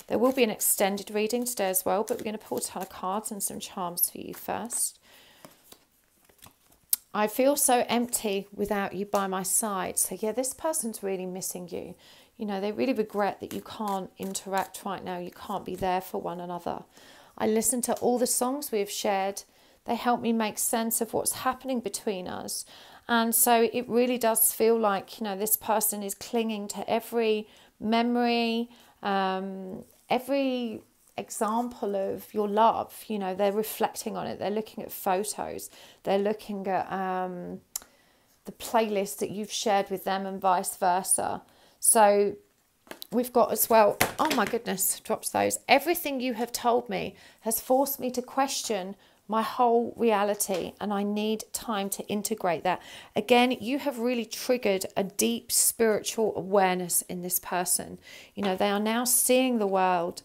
There will be an extended reading today as well, but we're going to pull a ton of cards and some charms for you first. I feel so empty without you by my side. So yeah, this person's really missing you. You know, they really regret that you can't interact right now. You can't be there for one another. I listen to all the songs we have shared. They help me make sense of what's happening between us. And so it really does feel like, you know, this person is clinging to every memory, every example of your love. You know, they're reflecting on it. They're looking at photos. They're looking at the playlist that you've shared with them and vice versa. So we've got as well, oh my goodness, drops those. Everything you have told me has forced me to question my whole reality, and I need time to integrate that. Again, you have really triggered a deep spiritual awareness in this person. You know, they are now seeing the world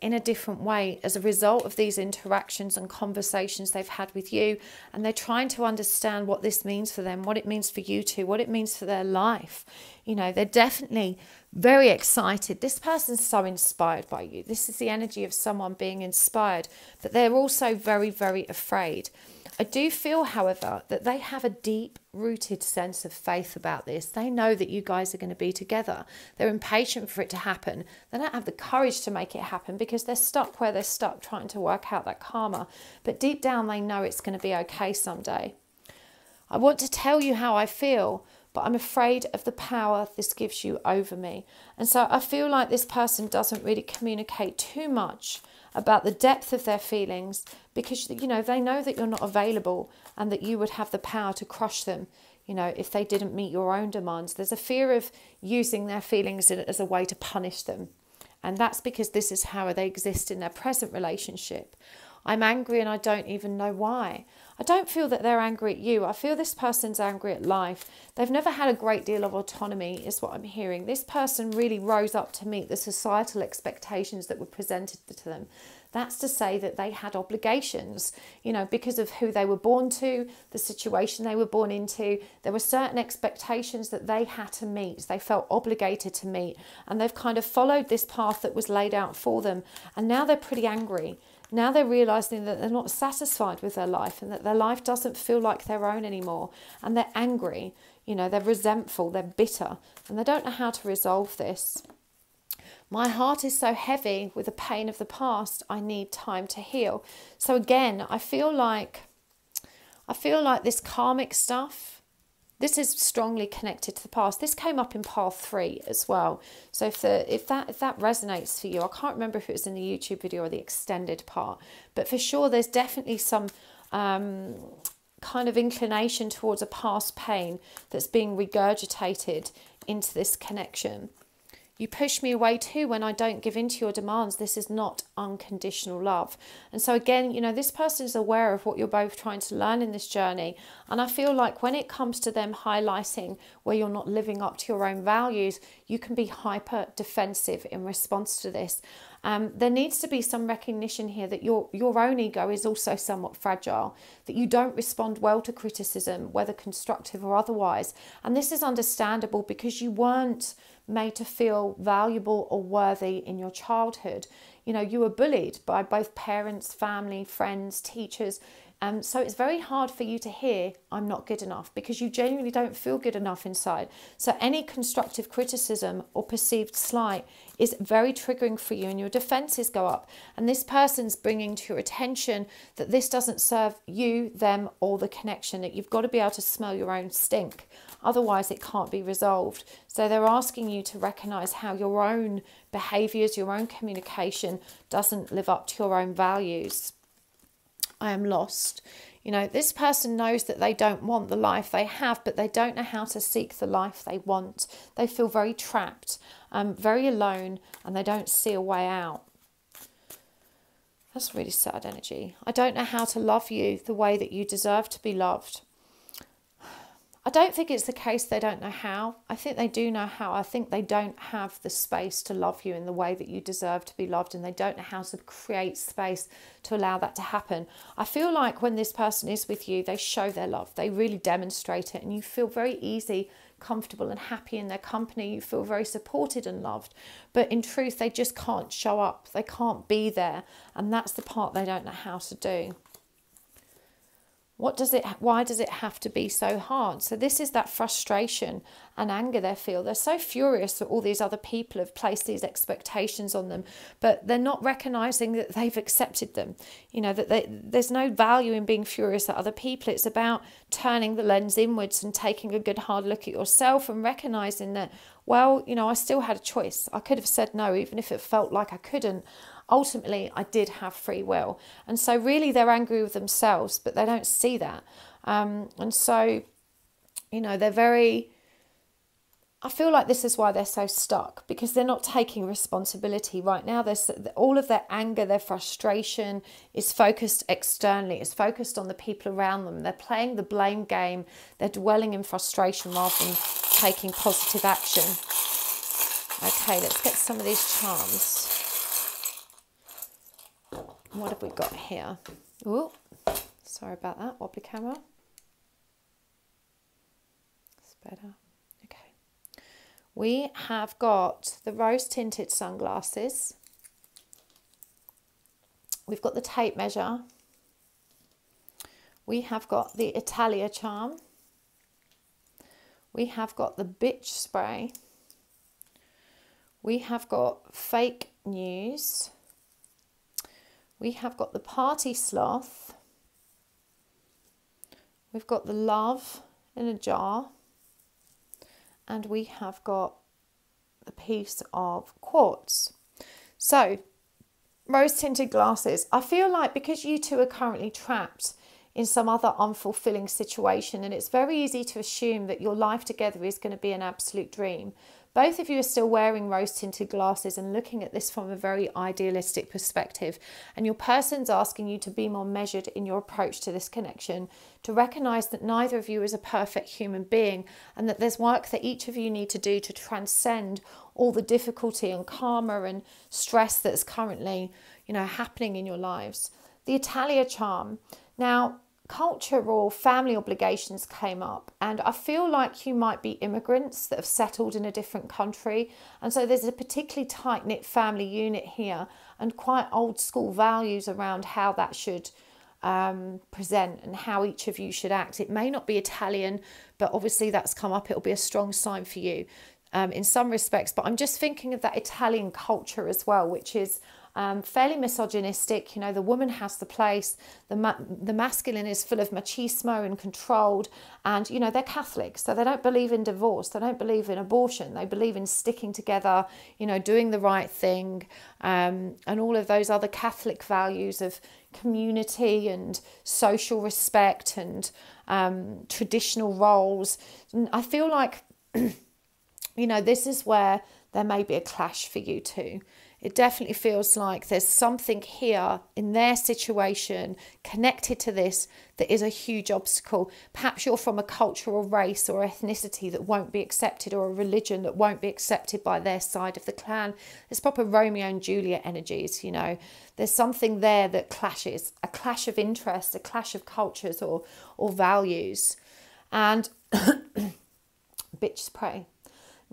in a different way as a result of these interactions and conversations they've had with you, and they're trying to understand what this means for them, what it means for you two, what it means for their life. You know, they're definitely very excited. This person's so inspired by you. This is the energy of someone being inspired, but they're also very, very afraid. I do feel, however, that they have a deep-rooted sense of faith about this. They know that you guys are going to be together. They're impatient for it to happen. They don't have the courage to make it happen because they're stuck where they're stuck trying to work out that karma. But deep down, they know it's going to be okay someday. I want to tell you how I feel, but I'm afraid of the power this gives you over me. And so I feel like this person doesn't really communicate too much about the depth of their feelings because, you know, they know that you're not available and that you would have the power to crush them, you know, if they didn't meet your own demands. There's a fear of using their feelings as a way to punish them. And that's because this is how they exist in their present relationship. I'm angry and I don't even know why. I don't feel that they're angry at you. I feel this person's angry at life. They've never had a great deal of autonomy, is what I'm hearing. This person really rose up to meet the societal expectations that were presented to them. That's to say that they had obligations, you know, because of who they were born to, the situation they were born into. There were certain expectations that they had to meet. They felt obligated to meet, and they've kind of followed this path that was laid out for them. And now they're pretty angry. Now they're realising that they're not satisfied with their life and that their life doesn't feel like their own anymore. And they're angry, you know, they're resentful, they're bitter, and they don't know how to resolve this. My heart is so heavy with the pain of the past, I need time to heal. So again, I feel like this karmic stuff, this is strongly connected to the past. This came up in part 3 as well. So if that resonates for you, I can't remember if it was in the YouTube video or the extended part, but for sure there's definitely some kind of inclination towards a past pain that's being regurgitated into this connection. You push me away too when I don't give in to your demands. This is not unconditional love. And so again, you know, this person is aware of what you're both trying to learn in this journey. And I feel like when it comes to them highlighting where you're not living up to your own values, you can be hyper defensive in response to this. There needs to be some recognition here that your own ego is also somewhat fragile, that you don't respond well to criticism, whether constructive or otherwise. And this is understandable because you weren't made to feel valuable or worthy in your childhood. You know, you were bullied by both parents, family, friends, teachers. So it's very hard for you to hear, I'm not good enough, because you genuinely don't feel good enough inside. So any constructive criticism or perceived slight is very triggering for you and your defenses go up. And this person's bringing to your attention that this doesn't serve you, them, or the connection, that you've got to be able to smell your own stink. Otherwise, it can't be resolved. So they're asking you to recognize how your own behaviors, your own communication doesn't live up to your own values. I am lost. You know, this person knows that they don't want the life they have, but they don't know how to seek the life they want. They feel very trapped, very alone, and they don't see a way out. That's really sad energy. I don't know how to love you the way that you deserve to be loved. I don't think it's the case they don't know how. I think they do know how. I think they don't have the space to love you in the way that you deserve to be loved, and they don't know how to create space to allow that to happen. I feel like when this person is with you, they show their love. They really demonstrate it, and you feel very easy, comfortable and happy in their company. You feel very supported and loved. But in truth, they just can't show up. They can't be there, and that's the part they don't know how to do. Why does it have to be so hard? So this is that frustration and anger they feel. They're so furious that all these other people have placed these expectations on them, but they're not recognizing that they've accepted them. You know, that there's no value in being furious at other people. It's about turning the lens inwards and taking a good hard look at yourself and recognizing that, well, you know, I still had a choice. I could have said no, even if it felt like I couldn't. Ultimately, I did have free will. And so really they're angry with themselves, but they don't see that. And so, you know, they're very... I feel like this is why they're so stuck, because they're not taking responsibility right now. All of their anger, their frustration is focused externally. It's focused on the people around them. They're playing the blame game. They're dwelling in frustration rather than taking positive action. Okay, let's get some of these charms. What have we got here? Oh, sorry about that. Wobbly camera. It's better. Okay. We have got the rose tinted sunglasses. We've got the tape measure. We have got the Italia charm. We have got the bitch spray. We have got fake news. We have got the party sloth. We've got the love in a jar. And we have got the piece of quartz. So, rose tinted glasses. I feel like because you two are currently trapped in some other unfulfilling situation, and it's very easy to assume that your life together is going to be an absolute dream. Both of you are still wearing rose-tinted glasses and looking at this from a very idealistic perspective. And your person's asking you to be more measured in your approach to this connection, to recognise that neither of you is a perfect human being and that there's work that each of you need to do to transcend all the difficulty and karma and stress that's currently, happening in your lives. The Italia charm. Now, culture or family obligations came up, and I feel like you might be immigrants that have settled in a different country, and so there's a particularly tight-knit family unit here and quite old school values around how that should present and how each of you should act. It may not be Italian, but obviously that's come up. It'll be a strong sign for you in some respects, but I'm just thinking of that Italian culture as well, which is fairly misogynistic. The woman has the place, the masculine is full of machismo and controlled, and they're Catholic, so they don't believe in divorce, they don't believe in abortion, they believe in sticking together, doing the right thing, and all of those other Catholic values of community and social respect and traditional roles. And I feel like this is where there may be a clash for you too. It definitely feels like there's something here in their situation connected to this that is a huge obstacle. Perhaps you're from a culture or race or ethnicity that won't be accepted, or a religion that won't be accepted by their side of the clan. There's proper Romeo and Juliet energies, There's something there that clashes, a clash of interests, a clash of cultures or values. And bitches pray.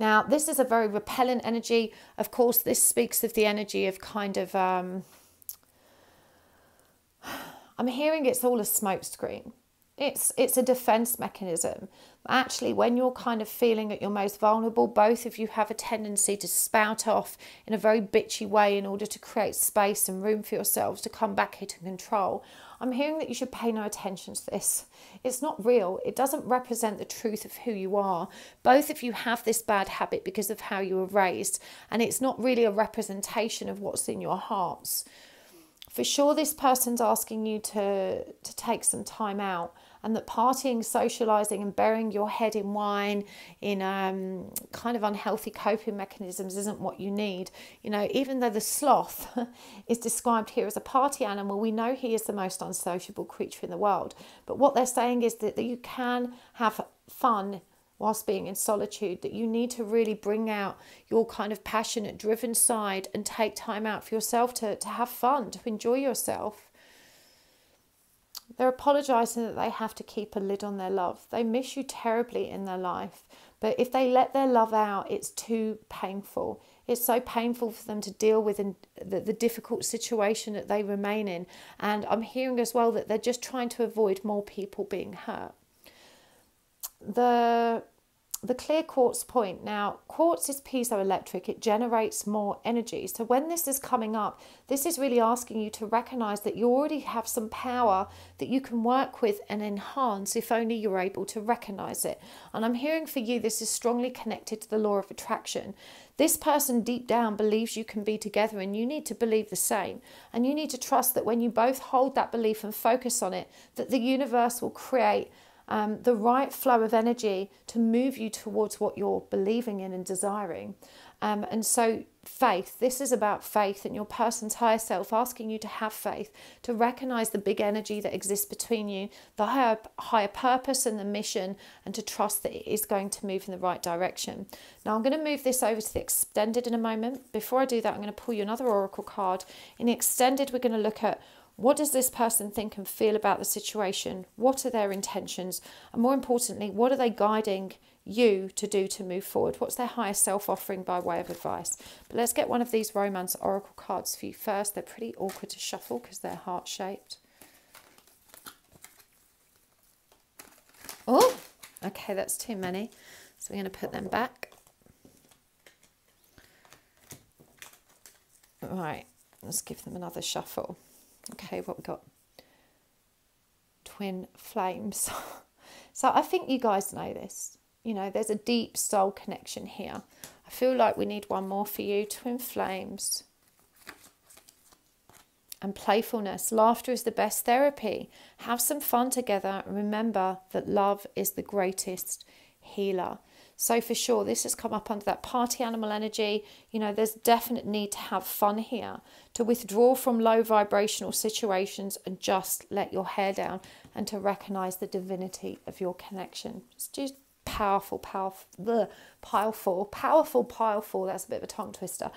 Now, this is a very repellent energy. Of course, this speaks of the energy of kind of, I'm hearing it's all a smokescreen. It's a defense mechanism. Actually, when you're kind of feeling at your most vulnerable, both of you have a tendency to spout off in a very bitchy way in order to create space and room for yourselves to come back into control. I'm hearing that you should pay no attention to this. It's not real. It doesn't represent the truth of who you are. Both of you have this bad habit because of how you were raised, and it's not really a representation of what's in your hearts. For sure, this person's asking you to take some time out, and that partying, socialising and burying your head in wine, in kind of unhealthy coping mechanisms isn't what you need. Even though the sloth is described here as a party animal, we know he is the most unsociable creature in the world. But what they're saying is that you can have fun whilst being in solitude, that you need to really bring out your kind of passionate, driven side and take time out for yourself to have fun, to enjoy yourself. They're apologising that they have to keep a lid on their love. They miss you terribly in their life, but if they let their love out, it's too painful. It's so painful for them to deal with the difficult situation that they remain in. And I'm hearing as well that they're just trying to avoid more people being hurt. The clear quartz point. Now, quartz is piezoelectric. It generates more energy. So when this is coming up, this is really asking you to recognize that you already have some power that you can work with and enhance if only you're able to recognize it. And I'm hearing for you, this is strongly connected to the law of attraction. This person deep down believes you can be together, and you need to believe the same. And you need to trust that when you both hold that belief and focus on it, that the universe will create the right flow of energy to move you towards what you're believing in and desiring. And so faith, this is about faith and your person's higher self asking you to have faith, to recognize the big energy that exists between you, the higher purpose and the mission, and to trust that it is going to move in the right direction. Now I'm going to move this over to the extended in a moment. Before I do that, I'm going to pull you another oracle card. In the extended, we're going to look at what does this person think and feel about the situation? What are their intentions? And more importantly, what are they guiding you to do to move forward? What's their higher self offering by way of advice? But let's get one of these romance oracle cards for you first. They're pretty awkward to shuffle because they're heart-shaped. Oh, okay, that's too many. So we're going to put them back. Right, let's give them another shuffle. Okay, what we got? Twin flames. So I think you guys know this. There's a deep soul connection here. I feel like we need one more for you. Twin flames. And playfulness. Laughter is the best therapy. Have some fun together. And remember that love is the greatest healer. So for sure, this has come up under that party animal energy. You know, there's definite need to have fun here, to withdraw from low vibrational situations and just let your hair down, and to recognize the divinity of your connection. It's just powerful. That's a bit of a tongue twister.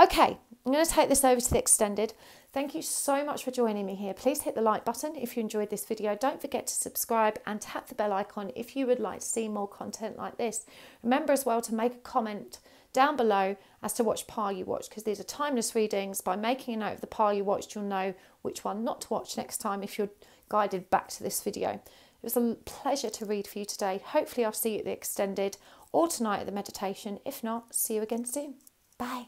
Okay, I'm going to take this over to the extended. Thank you so much for joining me here. Please hit the like button if you enjoyed this video. Don't forget to subscribe and tap the bell icon if you would like to see more content like this. Remember as well to make a comment down below as to which pile you watched, because these are timeless readings. By making a note of the pile you watched, you'll know which one not to watch next time if you're guided back to this video. It was a pleasure to read for you today. Hopefully I'll see you at the extended or tonight at the meditation. If not, see you again soon. Bye.